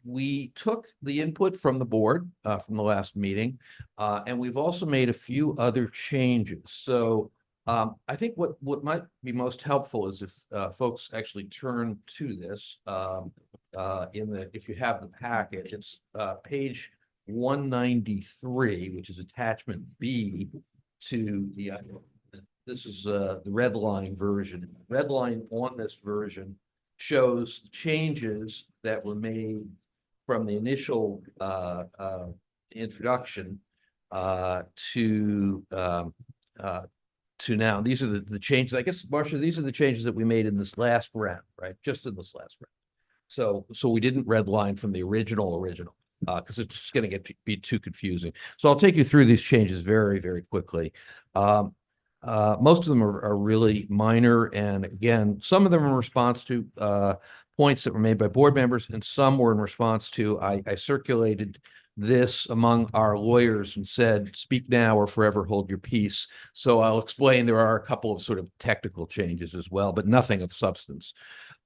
We took the input from the board from the last meeting, and we've also made a few other changes. So I think what might be most helpful is if folks actually turn to this if you have the packet, it's page 193, which is attachment B to the this is the red line version. Red line on this version shows changes that were made from the initial introduction to now. These are the changes. I guess, Marcia, these are the changes that we made in this last round, right? Just in this last round. So we didn't redline from the original, because it's just going to be too confusing. So I'll take you through these changes very, very quickly. Most of them are really minor, and again, some of them are in response to points that were made by board members, and some were in response to I circulated this among our lawyers and said, speak now or forever hold your peace. So I'll explain there are a couple of sort of technical changes as well, but nothing of substance.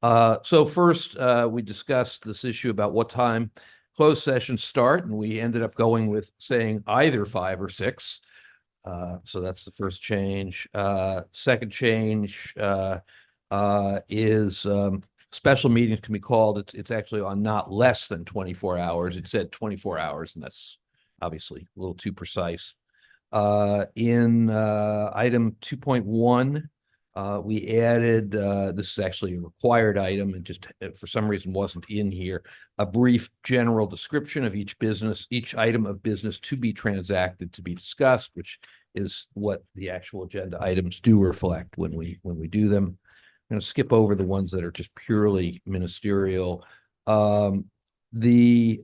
So first, we discussed this issue about what time closed sessions start, and we ended up going with saying either 5 or 6. So that's the first change. Second change is special meetings can be called. It's actually on not less than 24 hours. It said 24 hours, and that's obviously a little too precise. In item 2.1, we added, this is actually a required item and just for some reason wasn't in here, a brief general description of each item of business to be transacted, to be discussed, which is what the actual agenda items do reflect when we do them. I'm going to skip over the ones that are just purely ministerial. We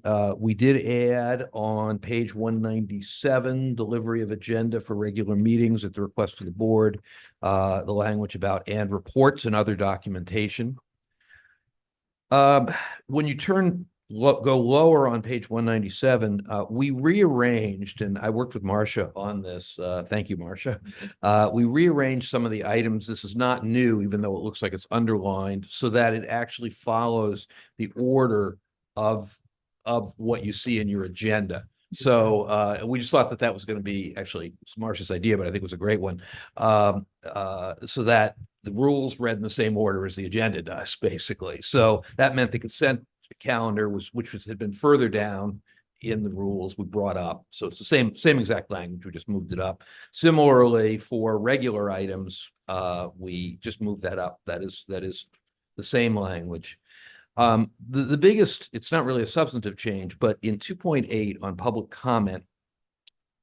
did add on page 197, delivery of agenda for regular meetings at the request of the board, the language about and reports and other documentation. When you go lower on page 197, we rearranged, and I worked with Marcia on this. Thank you, Marcia. We rearranged some of the items. This is not new, even though it looks like it's underlined, so that it actually follows the order of what you see in your agenda. So we just thought that was going to be actually Marcia's idea, but I think it was a great one. So that the rules read in the same order as the agenda does, basically. So that meant the consent calendar had been further down in the rules we brought up. So it's the same exact language. We just moved it up. Similarly, for regular items, we just moved that up. That is the same language. The biggest, it's not really a substantive change, but in 2.8 on public comment,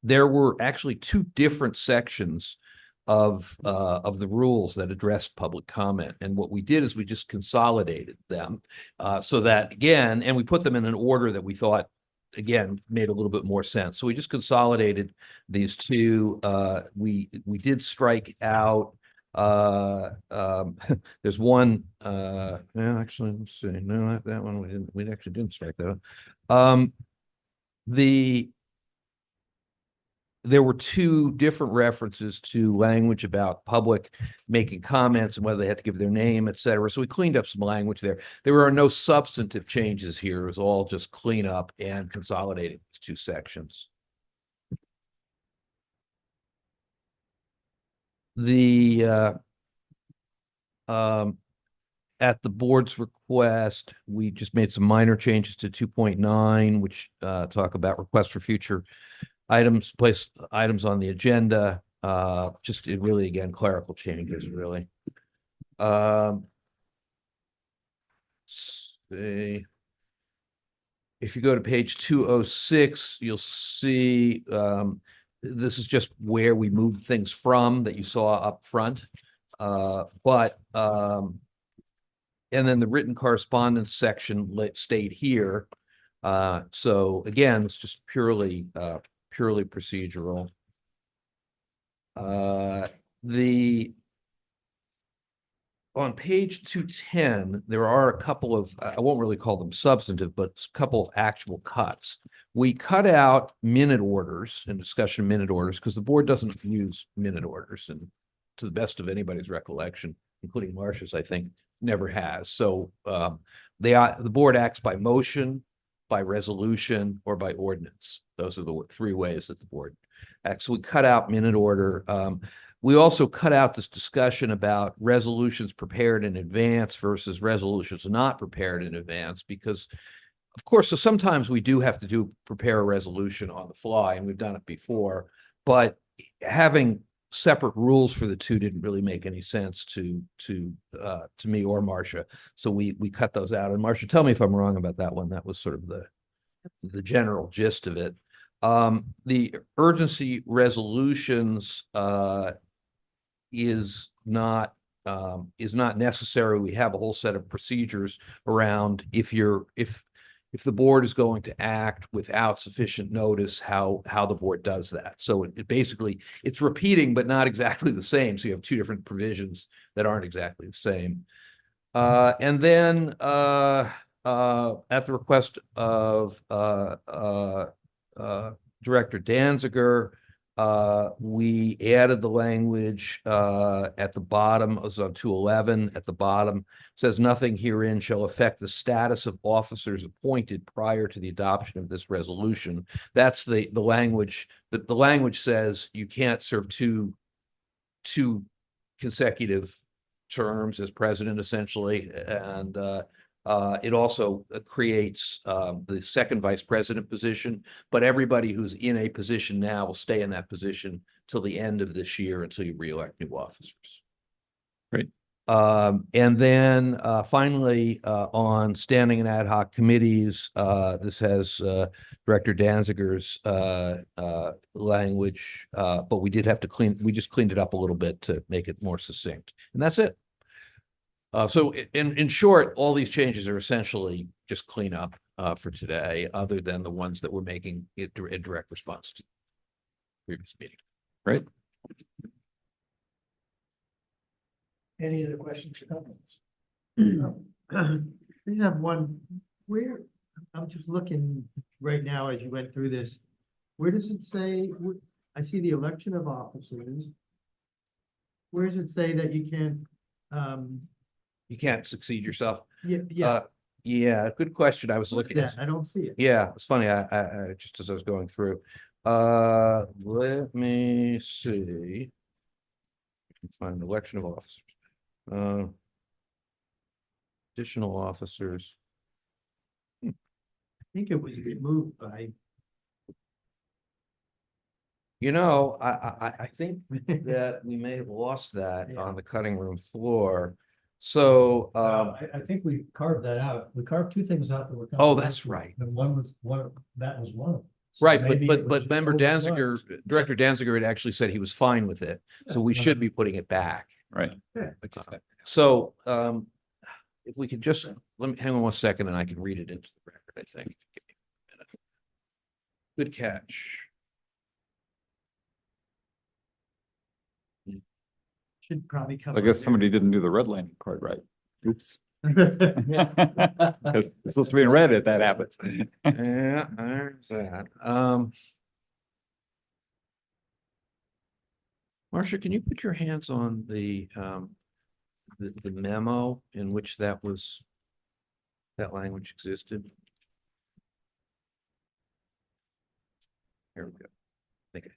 there were actually 2 different sections of the rules that addressed public comment. And what we did is we just consolidated them, so that, again, and we put them in an order that we thought, again, made a little bit more sense. So we just consolidated these two. We did strike out, there's one, actually, let's see, no, that one, we actually didn't strike that out. There were two different references to language about public making comments and whether they had to give their name, et cetera. So we cleaned up some language there. There are no substantive changes here. It was all just clean up and consolidating these two sections. At the board's request, we just made some minor changes to 2.9, which talk about requests for future items, place items on the agenda. Just it really, again, clerical changes, really. See. If you go to page 206, you'll see this is just where we moved things from that you saw up front. And then the written correspondence section stayed here. So again, it's just purely procedural. On page 210, there are a couple of, I won't really call them substantive, but a couple of actual cuts. We cut out minute orders and discussion of minute orders because the board doesn't use minute orders, and to the best of anybody's recollection, including Marcia's, I think, never has. So the board acts by motion, by resolution, or by ordinance. Those are the three ways that the board acts. So we cut out minute order. We also cut out this discussion about resolutions prepared in advance versus resolutions not prepared in advance, because of course, so sometimes we do have to prepare a resolution on the fly, and we've done it before, but having separate rules for the two didn't really make any sense to me or Marcia. So we cut those out. And Marcia, tell me if I'm wrong about that one. That was sort of the general gist of it. The urgency resolutions is not necessary. We have a whole set of procedures around if the board is going to act without sufficient notice, how the board does that. So it basically, it's repeating, but not exactly the same. So you have two different provisions that aren't exactly the same. And then at the request of Director Danziger, we added the language at the bottom. It was on 211 at the bottom. It says nothing herein shall affect the status of officers appointed prior to the adoption of this resolution. That's the language that the language says you can't serve two consecutive terms as president, essentially. And it also creates the second vice president position, but everybody who's in a position now will stay in that position till the end of this year until you reelect new officers. Great. And then finally, on standing and ad hoc committees, this has Director Danziger's language, but we just cleaned it up a little bit to make it more succinct. And that's it. So in short, all these changes are essentially just clean up for today, other than the ones that we're making in direct response to the previous meeting. Right. Any other questions or comments? I just have one, I'm just looking right now as you went through this, where does it say, I see the election of officers. Where does it say that you can't, You can't succeed yourself. yeah, Yeah, good question. I was what's looking that? I don't see it. Yeah, it's funny. I just as I was going through. Let me see. Find election of officers. Additional officers. I think it was removed by, You know, I think that we may have lost that Yeah. on the cutting room floor. So, I think we carved that out. We carved two things out that were. Oh, that's right. And that was one of them. So Right, maybe it was but member overlooked. Danziger, Director Danziger had actually said he was fine with it, so we should be putting it back. Right. So, if we could just, let me, hang on one second and I can read it into the record, I think. Give me a minute. Good catch. Should probably come. I guess somebody didn't do the redlining quite right. Oops. Because it's supposed to be in red if that happens. Yeah, there's that. Marcia, can you put your hands on the memo in which that language existed? Here we go. Think it.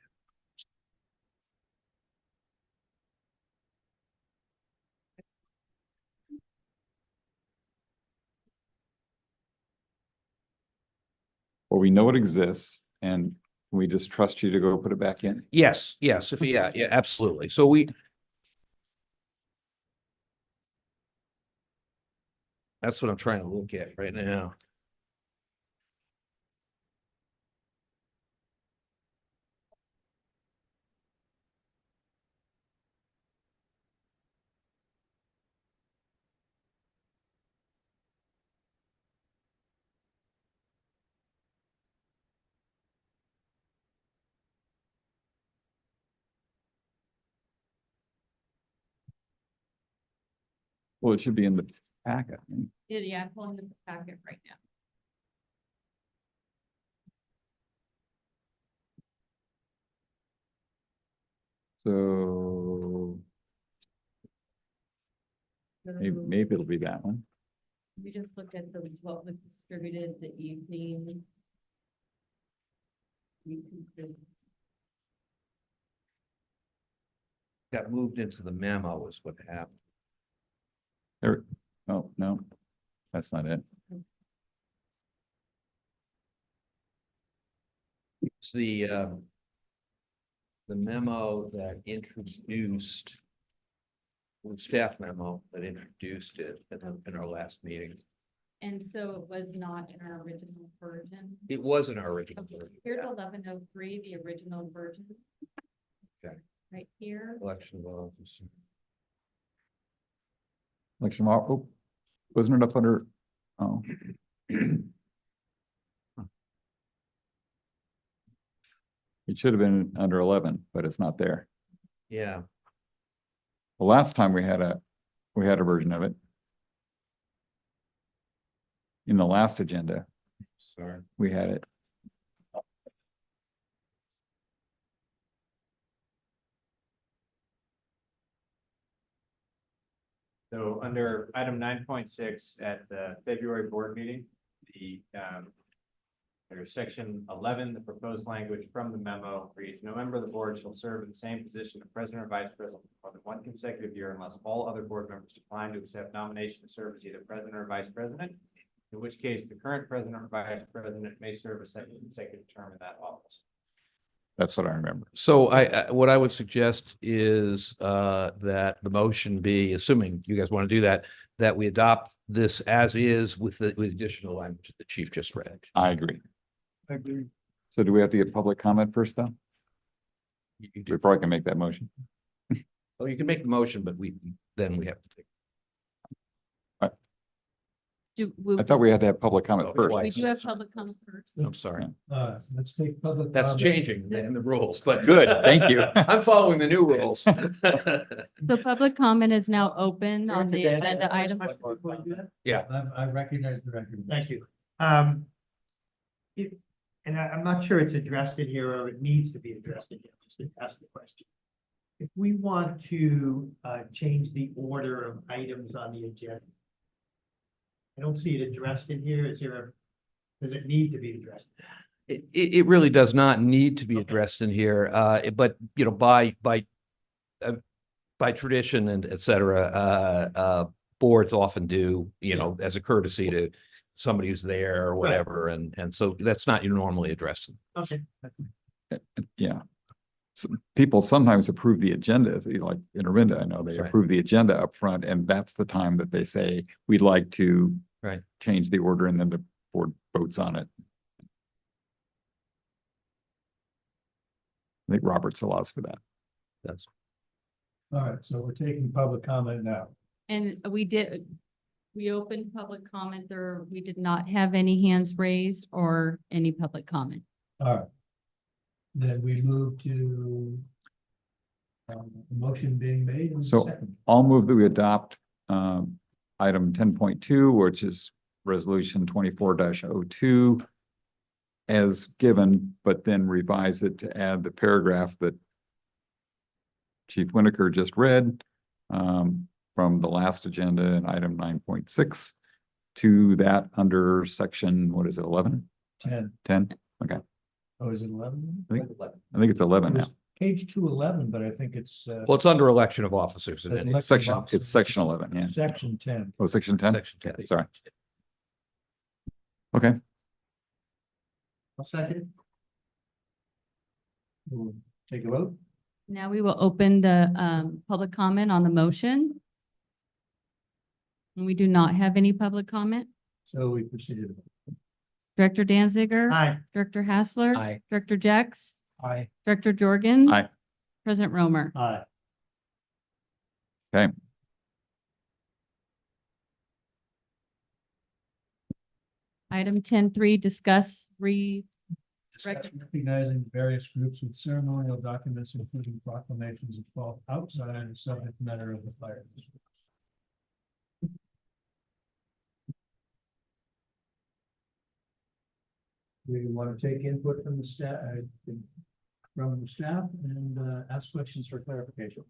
Well, we know it exists and we just trust you to go put it back in. Yes, yes, yeah, absolutely. So that's what I'm trying to look at right now. Well, it should be in the packet. Yeah, I'm pulling the packet right now. So maybe it'll be that one. We just looked at what was distributed the evening. Got moved into the memo is what happened. There, oh, no, that's not it. It's the memo that introduced, the staff memo that introduced it in our last meeting. And so it was not in our original version. It was in our original Okay, version. here's 1103, the original version. Okay. Right here. Election of officer. Election, oh, wasn't it up under, oh. It should have been under 11, but it's not there. Yeah. The last time we had a version of it. In the last agenda, Sorry. we had it. So under item 9.6 at the February board meeting, there's section 11, the proposed language from the memo reads, no member of the board shall serve in the same position of president or vice president for more than one consecutive year unless all other board members decline to accept nomination to serve as either president or vice president, in which case the current president or vice president may serve a second consecutive term in that office. That's what I remember. So what I would suggest is that the motion be, assuming you guys want to do that, that we adopt this as is with the additional language that the chief just read. I agree. I agree. So do we have to get public comment first, though? You do. Before I can make that motion? Oh, you can make the motion, but then we have to take. I thought we had to have public comment Oh, first. We do have public comment first. I'm sorry. Let's take public. That's comment. changing in the rules, but Good, thank you. I'm following the new rules. So public comment is now open on the agenda item. Yeah. I recognize the record. Thank you. And I'm not sure it's addressed in here or it needs to be addressed in here, just to ask the question. If we want to change the order of items on the agenda, I don't see it addressed in here. Does it need to be addressed? It really does not need to be addressed in here, but you know, by tradition and et cetera, boards often do, you know, as a courtesy to somebody who's there or whatever, and so that's not normally addressed. Okay. Yeah. People sometimes approve the agendas, like in Orinda, I know they Right. approve the agenda up front, and that's the time that they say, we'd like to Right. change the order, and then the board votes on it. I think Roberts allows for that. That's, All right, so we're taking public comment now. And we opened public comment there. We did not have any hands raised or any public comment. All right. Then we move to the motion being made and So- second. I'll move that we adopt item 10.2, which is resolution 24-02 as given, but then revise it to add the paragraph that Chief Winokur just read from the last agenda in item 9.6 to that under section, what is it, 11? 10. 10? Okay. Oh, is it 11? I think it's 11 It now. was page 211, but I think it's. well, it's under election of officers. isn't it? Election of Section, officers. it's section 11, yeah. Section 10. Oh, section 10? Section 10. Sorry. Okay. I'll second. We'll take a vote. Now we will open the public comment on the motion. And we do not have any public comment. So we proceeded. Director Danziger. Aye. Director Hassler. Aye. Director Jex. Aye. Director Jorgens. Aye. President Romer. Aye. Okay. Item 10.3, discuss Discuss recognizing various groups with ceremonial documents, including proclamations that fall outside the subject matter of the fire district. We want to take input from the staff, and ask questions for clarification.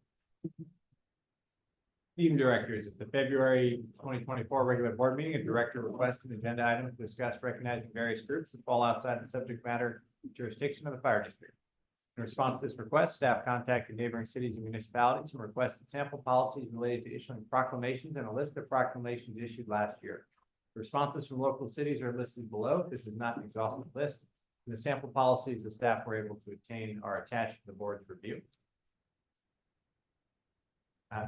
Team directors, at the February 2024 regular board meeting, a director requested an agenda item to discuss recognizing various groups that fall outside the subject matter jurisdiction of the fire district. In response to this request, staff contacted neighboring cities and municipalities and requested sample policies related to issuing proclamations and a list of proclamations issued last year. The responses from local cities are listed below. This is not an exhaustive list. And the sample policies the staff were able to obtain are attached to the board's review.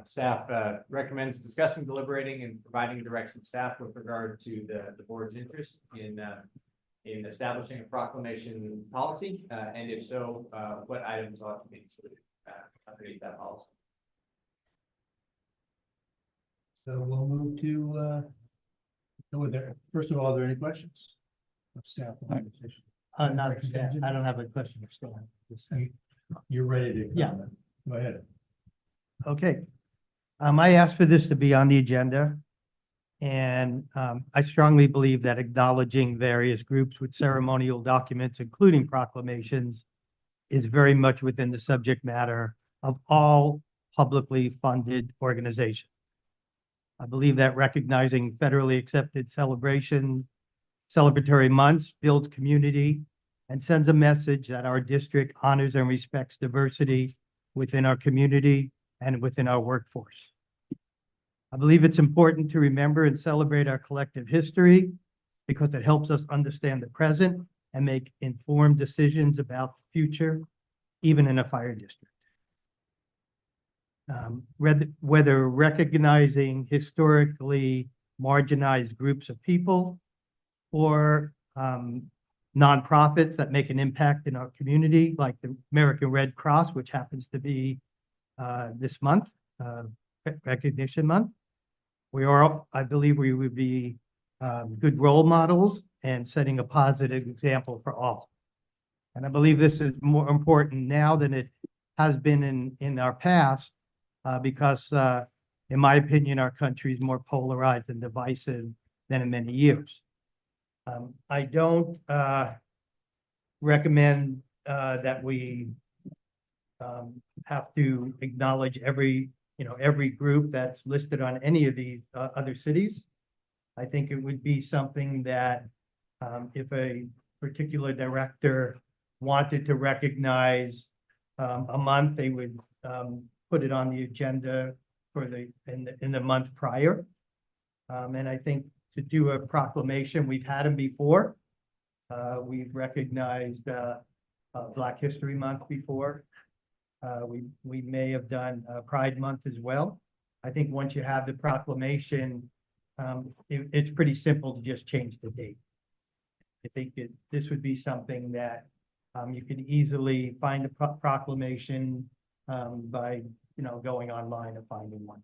Staff recommends discussing, deliberating, and providing direction to staff with regard to the board's interest in establishing a proclamation policy, and if so, what items ought to be included underneath that policy. So we'll move to, first of all, are there any questions? Of staff? Not a staff. I don't have a question of staff. You're ready to Yeah. comment. Go ahead. Okay. I asked for this to be on the agenda. And I strongly believe that acknowledging various groups with ceremonial documents, including proclamations, is very much within the subject matter of all publicly funded organizations. I believe that recognizing federally accepted celebratory months builds community and sends a message that our district honors and respects diversity within our community and within our workforce. I believe it's important to remember and celebrate our collective history because it helps us understand the present and make informed decisions about the future, even in a fire district. Whether recognizing historically marginalized groups of people or nonprofits that make an impact in our community, like the American Red Cross, which happens to be this month, Recognition Month. I believe we would be good role models and setting a positive example for all. And I believe this is more important now than it has been in our past, because in my opinion, our country is more polarized and divisive than in many years. I don't recommend that we have to acknowledge every group that's listed on any of these other cities. I think it would be something that if a particular director wanted to recognize a month, they would put it on the agenda for in the month prior. And I think to do a proclamation, we've had them before. We've recognized Black History Month before. We may have done Pride Month as well. I think once you have the proclamation, it's pretty simple to just change the date. I think this would be something that You could easily find a proclamation by, going online and finding one.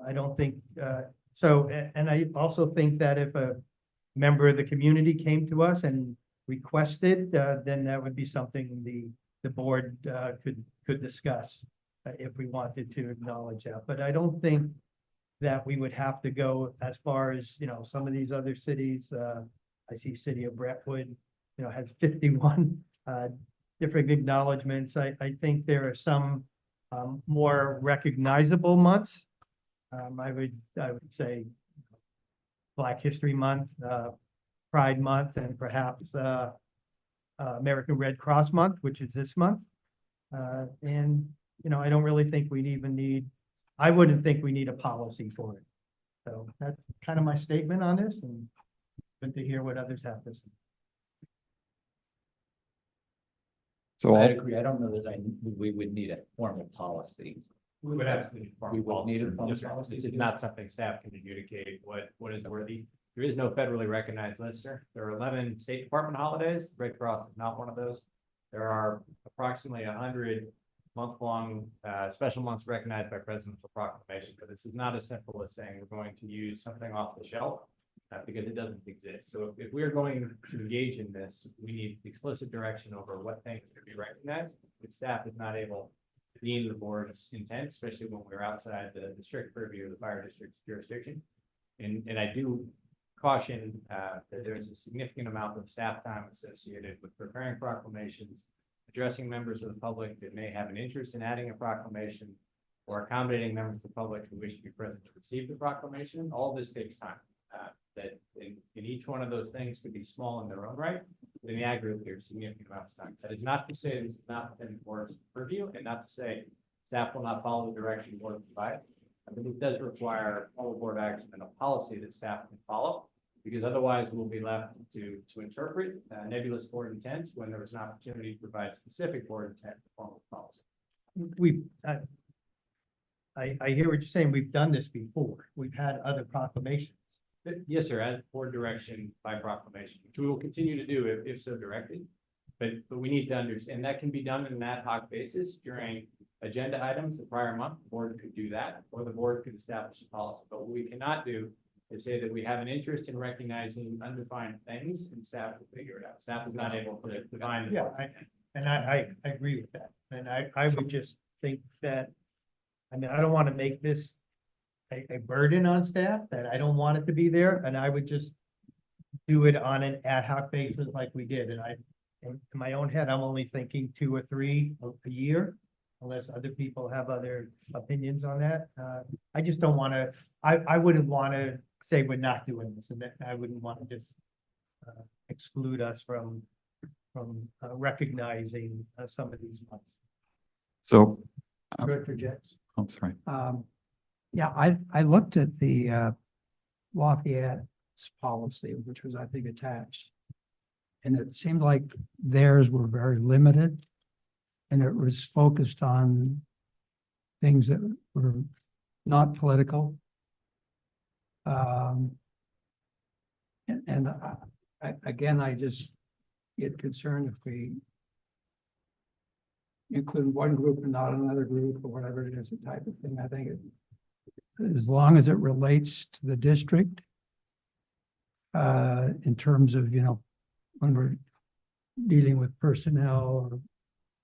I don't think, and I also think that if a member of the community came to us and requested, then that would be something the board could discuss if we wanted to acknowledge that. But I don't think that we would have to go as far as, some of these other cities. I see City of Brentwood, has 51 different acknowledgements. I think there are some more recognizable months. I would say Black History Month, Pride Month, and perhaps American Red Cross Month, which is this month. And, I don't really think I wouldn't think we need a policy for it. So that's kind of my statement on this, and good to hear what others have to say. So I I'll, agree. I don't know that we would need a formal policy. We would absolutely. We will need a formal Yes, sir. policy. This is not something staff can communicate what is worthy. There is no federally recognized lister. There are 11 State Department holidays. Red Cross is not one of those. There are approximately 100 month-long special months recognized by presidential proclamation, but this is not as simple as saying we're going to use something off the shelf because it doesn't exist. So if we're going to engage in this, we need explicit direction over what things should be recognized. If staff is not able to deem the board's intent, especially when we're outside the strict purview of the fire district's jurisdiction. And I do caution that there's a significant amount of staff time associated with preparing proclamations, addressing members of the public that may have an interest in adding a proclamation, or accommodating members of the public who wish to be present to receive the proclamation. All this takes time. That in each one of those things could be small in their own right, but in the aggregate, there's significant amounts of time. That is not to say this is not within the board's purview, and not to say staff will not follow the direction the board provides. But it does require all board action and a policy that staff can follow, because otherwise we'll be left to interpret nebulous board intent when there was an opportunity to provide specific board intent in the form of policy. I hear what you're saying. We've done this before. We've had other proclamations. Yes, sir, as board direction by proclamation, which we will continue to do if so directed. But we need to understand that can be done on an ad hoc basis during agenda items the prior month. The board could do that, or the board could establish a policy. But what we cannot do is say that we have an interest in recognizing undefined things and staff will figure it out. Staff is not able to define. Yeah, I agree with that. And I would just think that, I don't want to make this a burden on staff, that I don't want it to be there, and I would just do it on an ad hoc basis like we did. And in my own head, I'm only thinking 2 or 3 a year, unless other people have other opinions on that. I just don't want to, I wouldn't want to say we're not doing this, and that I wouldn't want to just exclude us from recognizing some of these months. so, Director Jets? I'm sorry. Yeah, I looked at the Lafayette's policy, which was, I think, attached. And it seemed like theirs were very limited. And it was focused on things that were not political. Again, I just get concerned if we include one group and not another group, or whatever it is, the type of thing. I think as long as it relates to the district, in terms of, when we're dealing with personnel or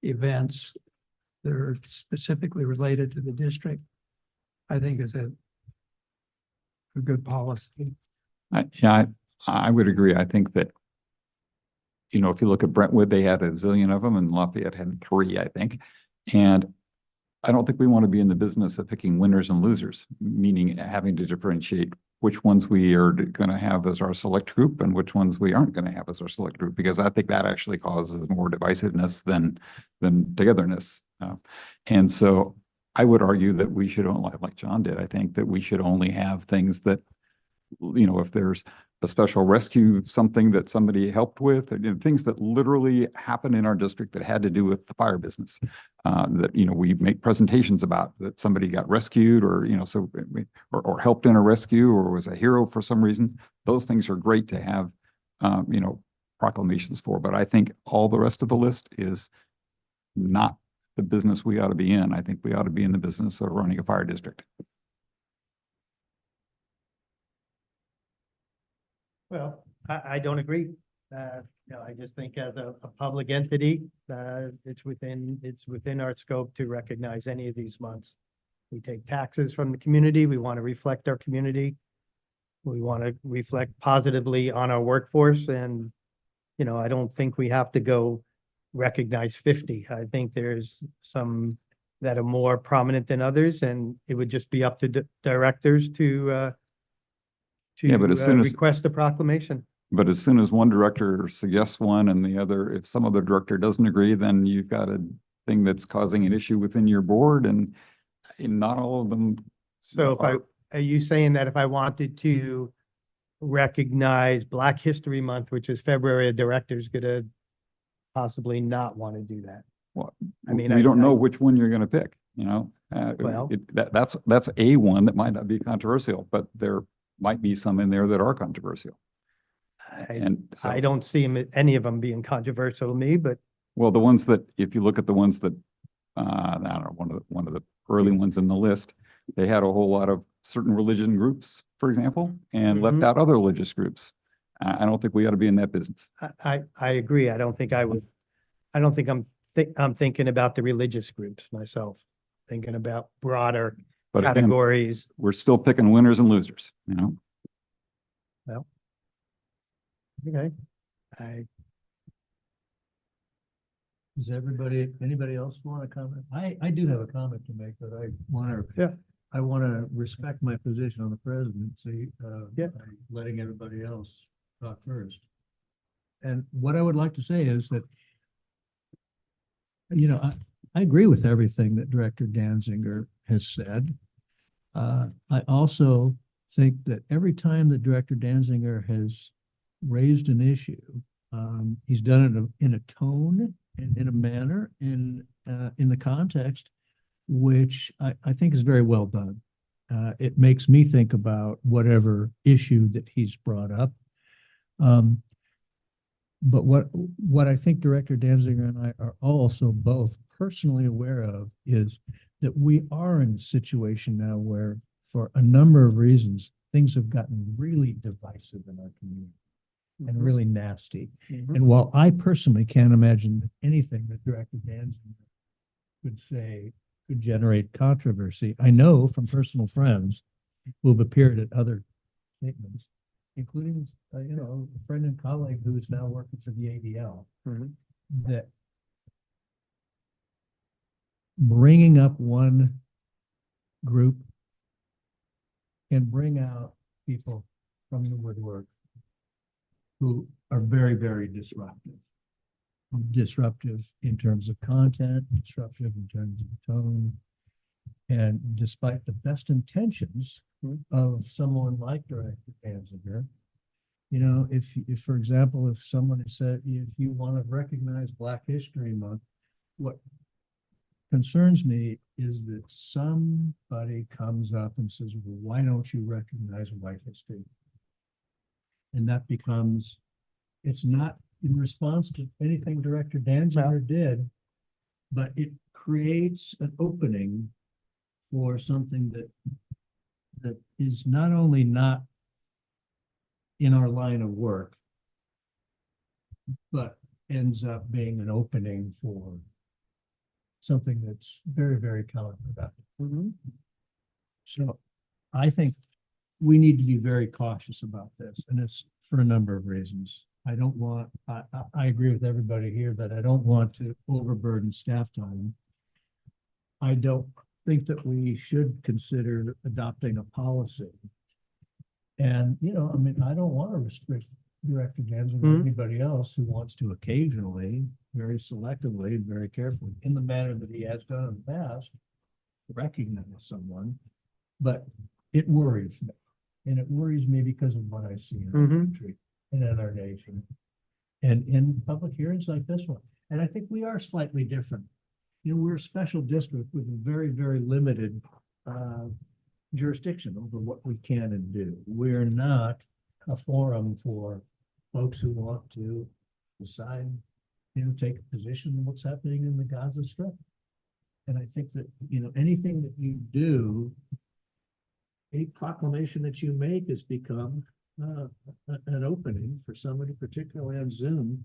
events that are specifically related to the district, I think is a good policy. I would agree. I think that, if you look at Brentwood, they had a zillion of them, and Lafayette had 3, I think. And I don't think we want to be in the business of picking winners and losers, meaning having to differentiate which ones we are going to have as our select group and which ones we aren't going to have as our select group, because I think that actually causes more divisiveness than togetherness. And so I would argue that we should only, like John did, I think that we should only have things that, if there's a special rescue, something that somebody helped with, things that literally happen in our district that had to do with the fire business, that, we make presentations about, that somebody got rescued, or, or helped in a rescue, or was a hero for some reason. Those things are great to have, proclamations for, but I think all the rest of the list is not the business we ought to be in. I think we ought to be in the business of running a fire district. Well, I don't agree. I just think as a public entity, it's within our scope to recognize any of these months. We take taxes from the community. We want to reflect our community. We want to reflect positively on our workforce, and, I don't think we have to go recognize 50. I think there's some that are more prominent than others, and it would just be up to directors to Yeah, but as soon as- request a proclamation. But as soon as one director suggests one and the other, if some other director doesn't agree, then you've got a thing that's causing an issue within your board, and not all of them. So are you saying that if I wanted to recognize Black History Month, which is February, a director's gonna possibly not want to do that? Well, I mean, we don't know which one you're gonna pick, Well- that's a one that might not be controversial, but there might be some in there that are controversial. And so, I don't see any of them being controversial to me, but well, the ones that, if you look at the ones that, I don't know, one of the early ones in the list, they had a whole lot of certain religion groups, for example, and left Mhm. out other religious groups. I don't think we ought to be in that business. I agree. I don't think I would, I don't think I'm thinking about the religious groups myself, thinking about broader But again, categories. we're still picking winners and losers, Okay. Does anybody else want to comment? I do have a comment to make, but I want to. Yeah. I want to respect my position on the presidency. Yeah. by letting everybody else talk first. And what I would like to say is that, I agree with everything that Director Danziger has said. I also think that every time that Director Danziger has raised an issue, he's done it in a tone and in a manner, in the context, which I think is very well done. It makes me think about whatever issue that he's brought up. But what I think Director Danziger and I are also both personally aware of is that we are in a situation now where, for a number of reasons, things have gotten really divisive in our community and really nasty. Mhm. And while I personally can't imagine that anything that Director Danziger could say could generate controversy, I know from personal friends who have appeared at other statements, including, a friend and colleague who is now working for the ADL, Mhm. that bringing up one group can bring out people from the woodwork who are very, very disruptive. Disruptive in terms of content, disruptive in terms of tone. And despite the best intentions of someone like Director Danziger, if, for example, if someone had said, if you want to recognize Black History Month, what concerns me is that somebody comes up and says, well, why don't you recognize white history? And that becomes, it's not in response to anything Director Danziger did, but it creates an opening for something that is not only not in our line of work, but ends up being an opening for something that's very, very counterproductive. So I think we need to be very cautious about this, and it's for a number of reasons. I agree with everybody here that I don't want to overburden staff time. I don't think that we should consider adopting a policy. And, I don't want to restrict Director Danziger or anybody else who wants to occasionally, very selectively, very carefully, in the manner that he has done in the past, recognize someone. But it worries me. And it worries me because of what I see in our country and in our nation. And in public hearings like this one. And I think we are slightly different. We're a special district with a very, very limited jurisdiction over what we can and do. We're not a forum for folks who want to decide, take a position on what's happening in the Gaza Strip. And I think that, anything that you do, any proclamation that you make has become an opening for somebody, particularly on Zoom.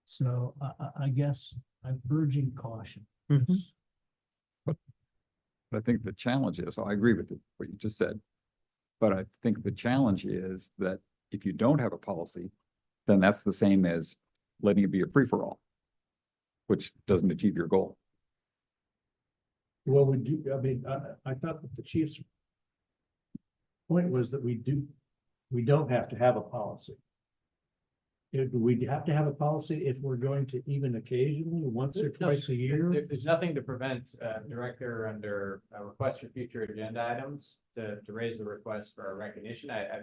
So I guess I'm urging caution. I think the challenge is, I agree with what you just said. But I think the challenge is that if you don't have a policy, then that's the same as letting it be a free-for-all, which doesn't achieve your goal. Well, I thought that the chief's point was that we don't have to have a policy. We have to have a policy if we're going to even occasionally, once or twice a year. There's nothing to prevent director under a request for future agenda items to raise the request for a recognition. I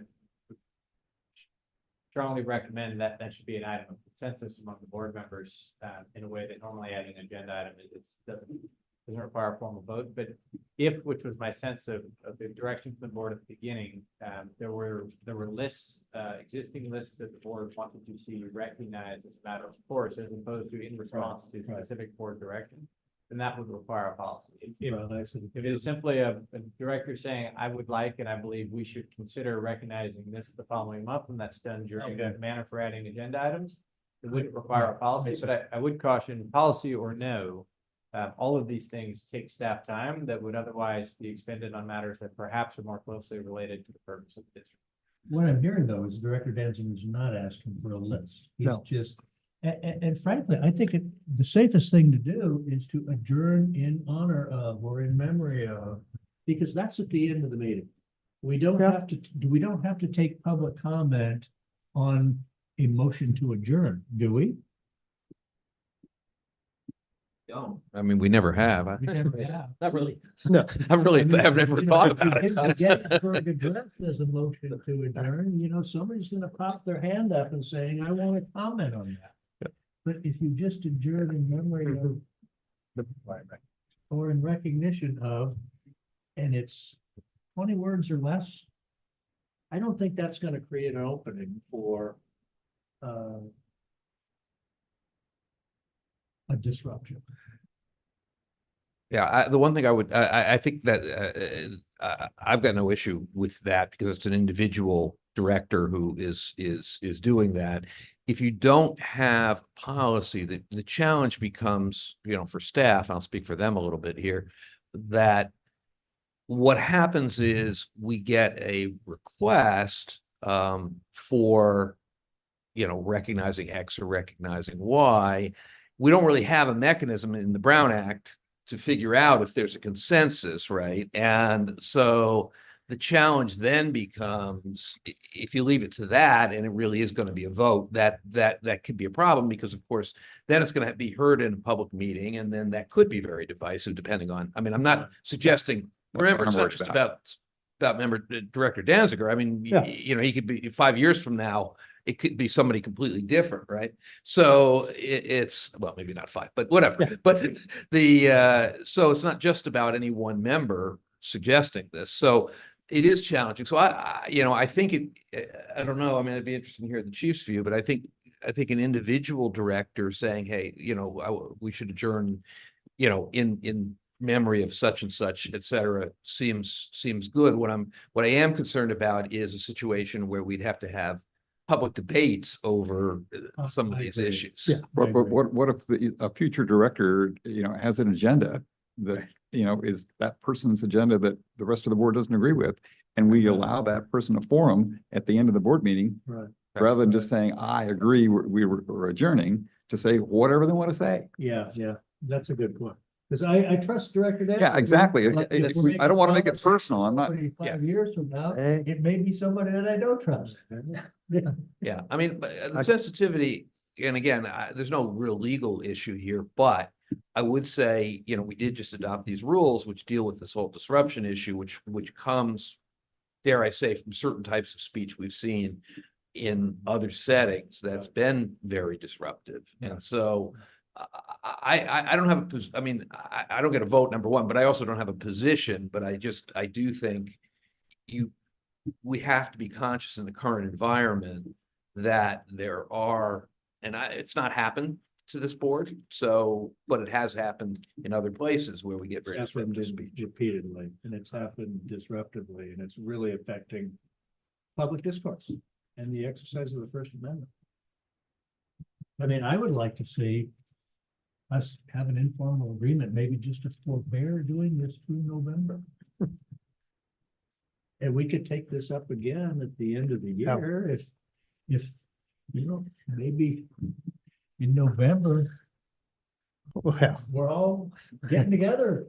strongly recommend that that should be an item of consensus among the board members in a way that normally adding an agenda item doesn't require a formal vote. But if, which was my sense of the direction from the board at the beginning, there were lists, existing lists that the board wanted to see recognized as a matter of course, as opposed to in response to specific board direction, then that would require a policy. If it is simply a director saying, I would like, and I believe we should consider recognizing this the following month, and that's done during the manner for adding agenda items, it wouldn't require a policy, but I would caution, policy or no, all of these things take staff time that would otherwise be expended on matters that perhaps are more closely related to the purpose of the district. What I'm hearing though is Director Danziger is not asking for a list. He's just, and frankly, I think the safest thing to do is to adjourn in honor of or in memory of, because that's at the end of the meeting. We don't have to take public comment on a motion to adjourn, do we? No, I mean, we never have. We never have. Not really. No. I've never thought If you about it. get it for a address as a motion to adjourn, somebody's gonna pop their hand up and saying, I want to comment on that. But if you just adjourn in memory of, or in recognition of, and it's 20 words or less, I don't think that's gonna create an opening for a disruption. Yeah, the one thing I think that I've got no issue with that because it's an individual director who is doing that. If you don't have policy, the challenge becomes, for staff, I'll speak for them a little bit here, that what happens is we get a request for, recognizing X or recognizing Y. We don't really have a mechanism in the Brown Act to figure out if there's a consensus, right? And so the challenge then becomes, if you leave it to that, and it really is going to be a vote, that could be a problem because, of course, then it's going to be heard in a public meeting, and then that could be very divisive, depending on. I mean, I'm not suggesting. Remember, it's not just about member Director Danziger. I mean, he could be 5 years from now. It could be somebody completely different, right? So it's, well, maybe not 5, but whatever. Yeah. But so it's not just about any one member suggesting this. So it is challenging. So I think I don't know. I mean, it'd be interesting to hear the chief's view, but I think an individual director saying, hey, we should adjourn, in memory of such and such, et cetera, seems good. What I am concerned about is a situation where we'd have to have public debates over some of these issues. Yeah, But what if a future director, has an agenda that, is that person's agenda that the rest of the board doesn't agree with, and we allow that person a forum at the end of the board meeting, Right. rather than just saying, I agree, we're adjourning, to say whatever they want to say. Yeah, that's a good point. Because I trust Director Danziger. Yeah, exactly. Like, if we're I don't want to make it making personal. I'm not. 5 years from now, it may be somebody that I don't trust. Yeah, I mean, but the sensitivity, and again, there's no real legal issue here, but I would say, we did just adopt these rules which deal with this whole disruption issue, which comes, dare I say, from certain types of speech we've seen in other settings that's been very disruptive. And so I don't have I don't get a vote, number one, but I also don't have a position, but I do think we have to be conscious in the current environment that there are, and it's not happened to this board, so, but it has happened in other places where we get very It's happened disruptive speech. repeatedly, and it's happened disruptively, and it's really affecting public discourse and the exercise of the First Amendment. I mean, I would like to see us have an informal agreement, maybe just to forbear doing this through November. And we could take this up again at the end of the year if, you know, maybe in November, Well, we're all getting together.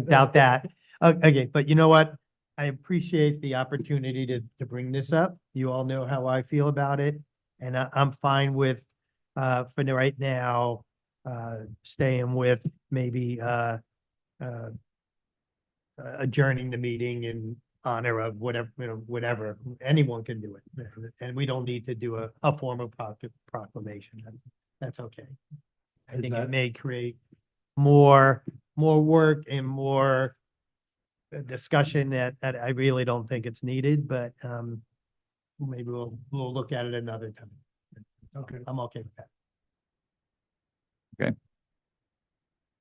doubt that. Okay, but you know what? I appreciate the opportunity to bring this up. You all know how I feel about it. And I'm fine with, for right now, staying with maybe, adjourning the meeting in honor of whatever, you know, whatever, anyone can do it. And we don't need to do a formal proclamation. That's okay. I Is think it that- may create more work and more discussion that I really don't think it's needed, but maybe we'll look at it another time. Okay. I'm okay with that. Okay.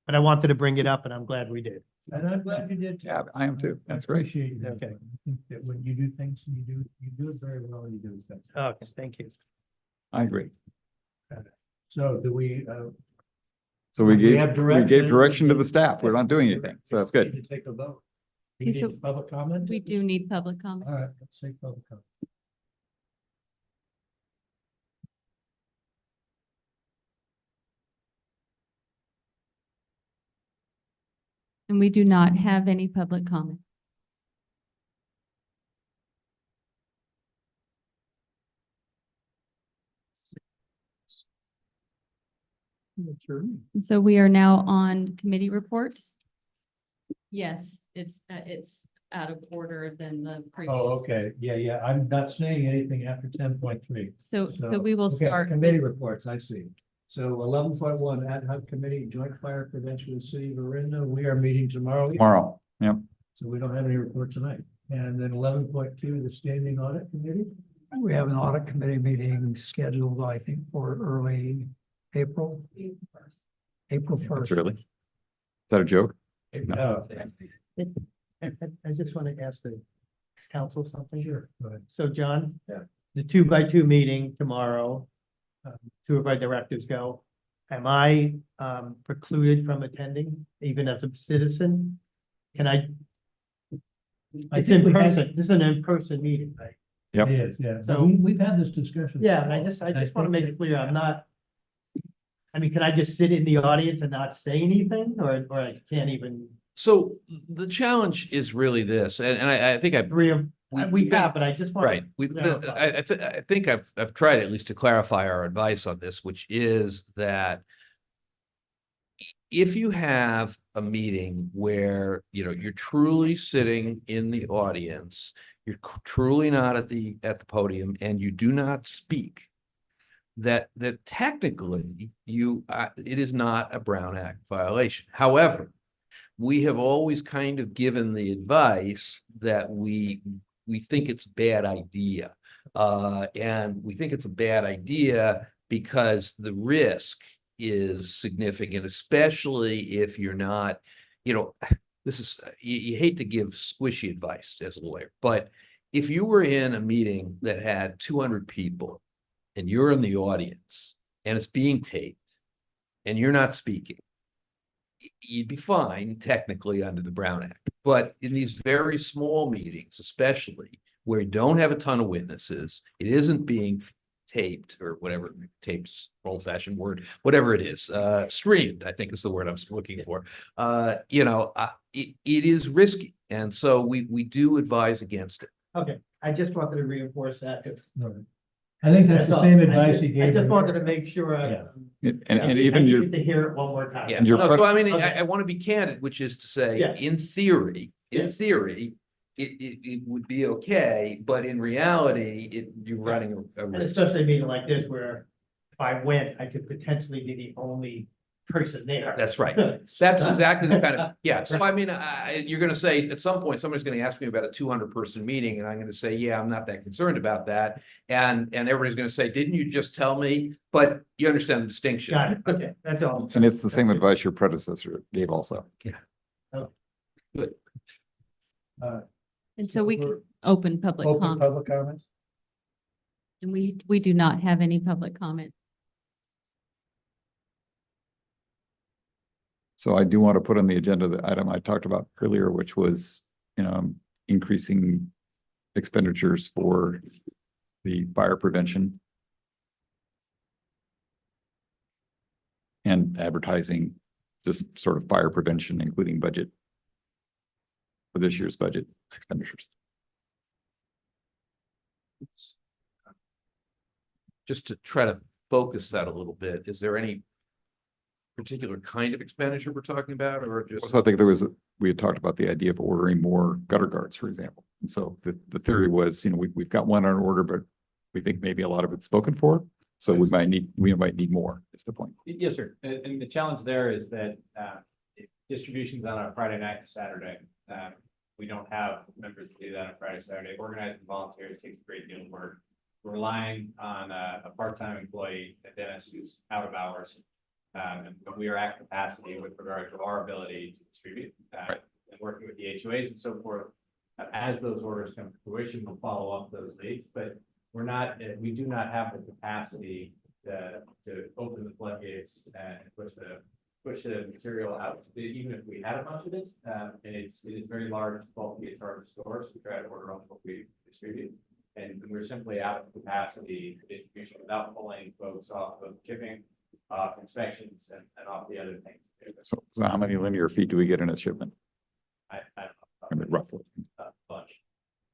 But I wanted to bring it up and I'm glad we did. And I'm glad you did. too. Yeah, I am too. I That's great. appreciate that. Okay. I think that when you do things, you do it very well, you do it. That's- Okay, thank you. I agree. So do we, So we We gave, have we direction. gave direction to the staff. We're not doing anything, so that's good. need to take a vote. Okay, We so need public comment? We do need public comment. All right, let's take public comment. And we do not have any public comment. So we are now on committee reports. Yes, it's out of order than the previous. Oh, okay, yeah, I'm not saying anything after 10.3. So we will Okay, start committee with, reports, I see. So 11.1 ad hoc committee, joint fire prevention with city of Orinda, we are meeting tomorrow. Tomorrow, yep. So we don't have any report tonight. And then 11.2, the standing audit committee. We have an audit committee meeting scheduled, I think, for early April. April That's first. early. Is that a joke? Oh, I just want to ask the council something. sure, go ahead. So John? Yeah. The 2x2 meeting tomorrow, two of our directors go. Am I precluded from attending even as a citizen? Can I? I It's think in we had- person. This is an in-person meeting, right? Yep. It is, yeah. So- We've had this discussion. Yeah, and I just want to make it clear, I'm not. I mean, can I just sit in the audience and not say anything or I can't even So the challenge is really this, and I think I've agree? we've We been- have, but I just want. Right, I think I've tried at least to clarify our advice on this, which is that if you have a meeting where, you know, you're truly sitting in the audience, you're truly not at the podium and you do not speak, that technically it is not a Brown Act violation. However, we have always kind of given the advice that we think it's a bad idea. And we think it's a bad idea because the risk is significant, especially if you're not, you know, this is, you hate to give squishy advice as a lawyer, but if you were in a meeting that had 200 people and you're in the audience and it's being taped and you're not speaking, you'd be fine technically under the Brown Act. But in these very small meetings, especially where you don't have a ton of witnesses, it isn't being taped or whatever, taped's old-fashioned word, whatever it is, streamed, I think is the word I'm looking for. It is risky. And so we do advise against it. Okay, I just wanted to reinforce that because. I think that's the same advice he I gave. just wanted to make sure. Yeah. And even I your, needed to hear it one more time. Yeah, And your no, front- so I mean, Okay. I want to be candid, which is to say, Yeah. in theory, Yeah. it would be okay, but in reality, you're running a And risk. especially a meeting like this where if I went, I could potentially be the only person there. That's right. That's exactly the kind of, yeah, so I mean, you're gonna say, at some point, somebody's gonna ask me about a 200-person meeting, and I'm gonna say, yeah, I'm not that concerned about that. And everybody's gonna say, didn't you just tell me? But you understand the distinction. Got it, okay, that's all. And it's the same advice your predecessor gave also. Good. And so we can open public Open comment, public comments? and we do not have any public comment. So I do want to put on the agenda the item I talked about earlier, which was, increasing expenditures for the fire prevention and advertising, just sort of fire prevention, including budget for this year's budget expenditures. Just to try to focus that a little bit, is there any particular kind of expenditure we're talking about, or just? So I think we had talked about the idea of ordering more gutter guards, for example. And so the theory was, we've got one on order, but we think maybe a lot of it's spoken for. So we might need more, is the point. Yes, sir. And the challenge there is that if distribution's on a Friday night and Saturday. We don't have members that do that on Friday, Saturday. Organizing volunteers takes a great deal of work. We're relying on a part-time employee, a dentist who's out of hours. And we are at capacity with regard to our ability to distribute. Right. And working with the HOAs and so forth. As those orders come to fruition, we'll follow up those leads, but we do not have the capacity to open the floodgates and push the material out, even if we had a bunch of it. And it is very large, bulky, it's hard to store, so we try to order on what we distribute. And we're simply out of capacity for distribution without pulling folks off of shipping, inspections and off the other things. So how many linear feet do we get in a shipment? I I mean, roughly. a bunch.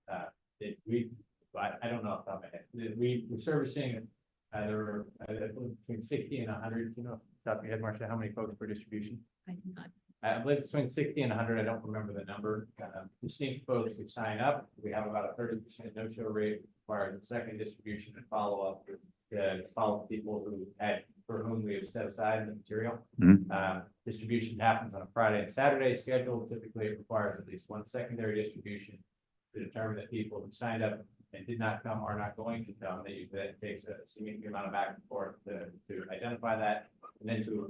I don't know off the top of my head. We're servicing either between 60 and 100, off the top of your head, Marcia, how many folks for distribution? I do not. I believe it's between 60 and 100. I don't remember the number. Distinct folks who sign up, we have about a 30% no-show rate, requires a second distribution and follow-up to follow people for whom we have set aside the material. Distribution happens on a Friday and Saturday schedule. Typically, it requires at least one secondary distribution to determine that people who signed up and did not come are not going to come. That takes a significant amount of back and forth to identify that, and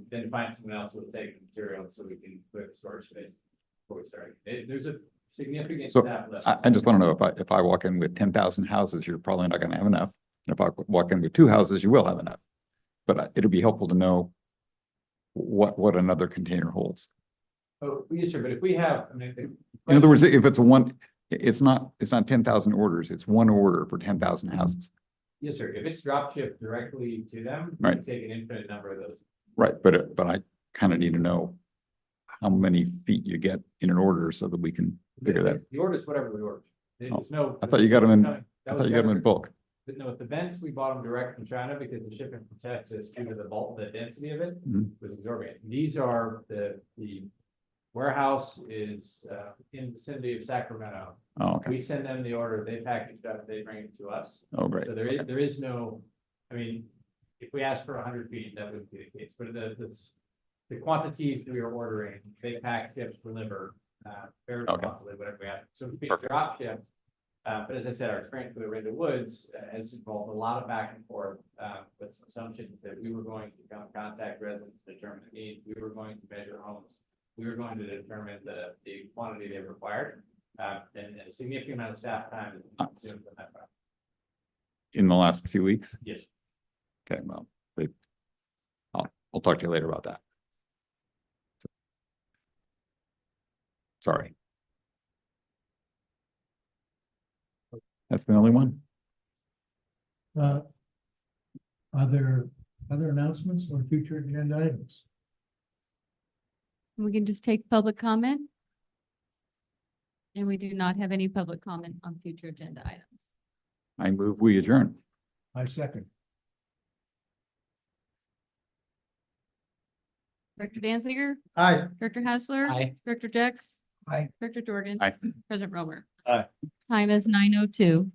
then find someone else who will take the material so we can clear the storage space before we start. There's a significant So staff left. I just want to know if I walk in with 10,000 houses, you're probably not going to have enough. And if I walk in with 2 houses, you will have enough. But it'll be helpful to know what another container holds. Oh, yes, sir, but if we have, In other words, if it's it's not 10,000 orders, it's one order for 10,000 houses. yes, sir, if it's drop shipped directly to them, we Right. can take an infinite number of those. Right, but I kind of need to know how many feet you get in an order so that we can figure that. The order is whatever we order. There's no. I thought you got them in, That I was thought you got them in never- bulk. But no, with the vents, we bought them direct from China because the shipping from Texas, due to the density of it, Mhm. was exorbitant. These are the warehouse is in the vicinity of Sacramento. Oh, okay. We send them the order, they package it up, they bring it to us. Oh, great. So there is no, if we ask for 100 feet, that would be the case, but the quantities we are ordering, they pack, ship, deliver, very Okay. responsibly, whatever we have. So we Perfect. drop ship. But as I said, our experience with the Orinda Woods has involved a lot of back and forth, with some assumptions that we were going to come contact residents, determine the needs, we were going to measure homes. We were going to determine the quantity they required, and a significant amount of staff time is consumed on that. Process. In the last few weeks? Yes. Okay, well, I'll talk to you later about that. Sorry. That's the only one? Are there other announcements or future agenda items? We can just take public comment. And we do not have any public comment on future agenda items. I move we adjourn. I second. Director Danziger? Aye. Director Hassler? Aye. Director Jex? Aye. Director Jordan? Aye. President Romer? Aye. Time is 9:02.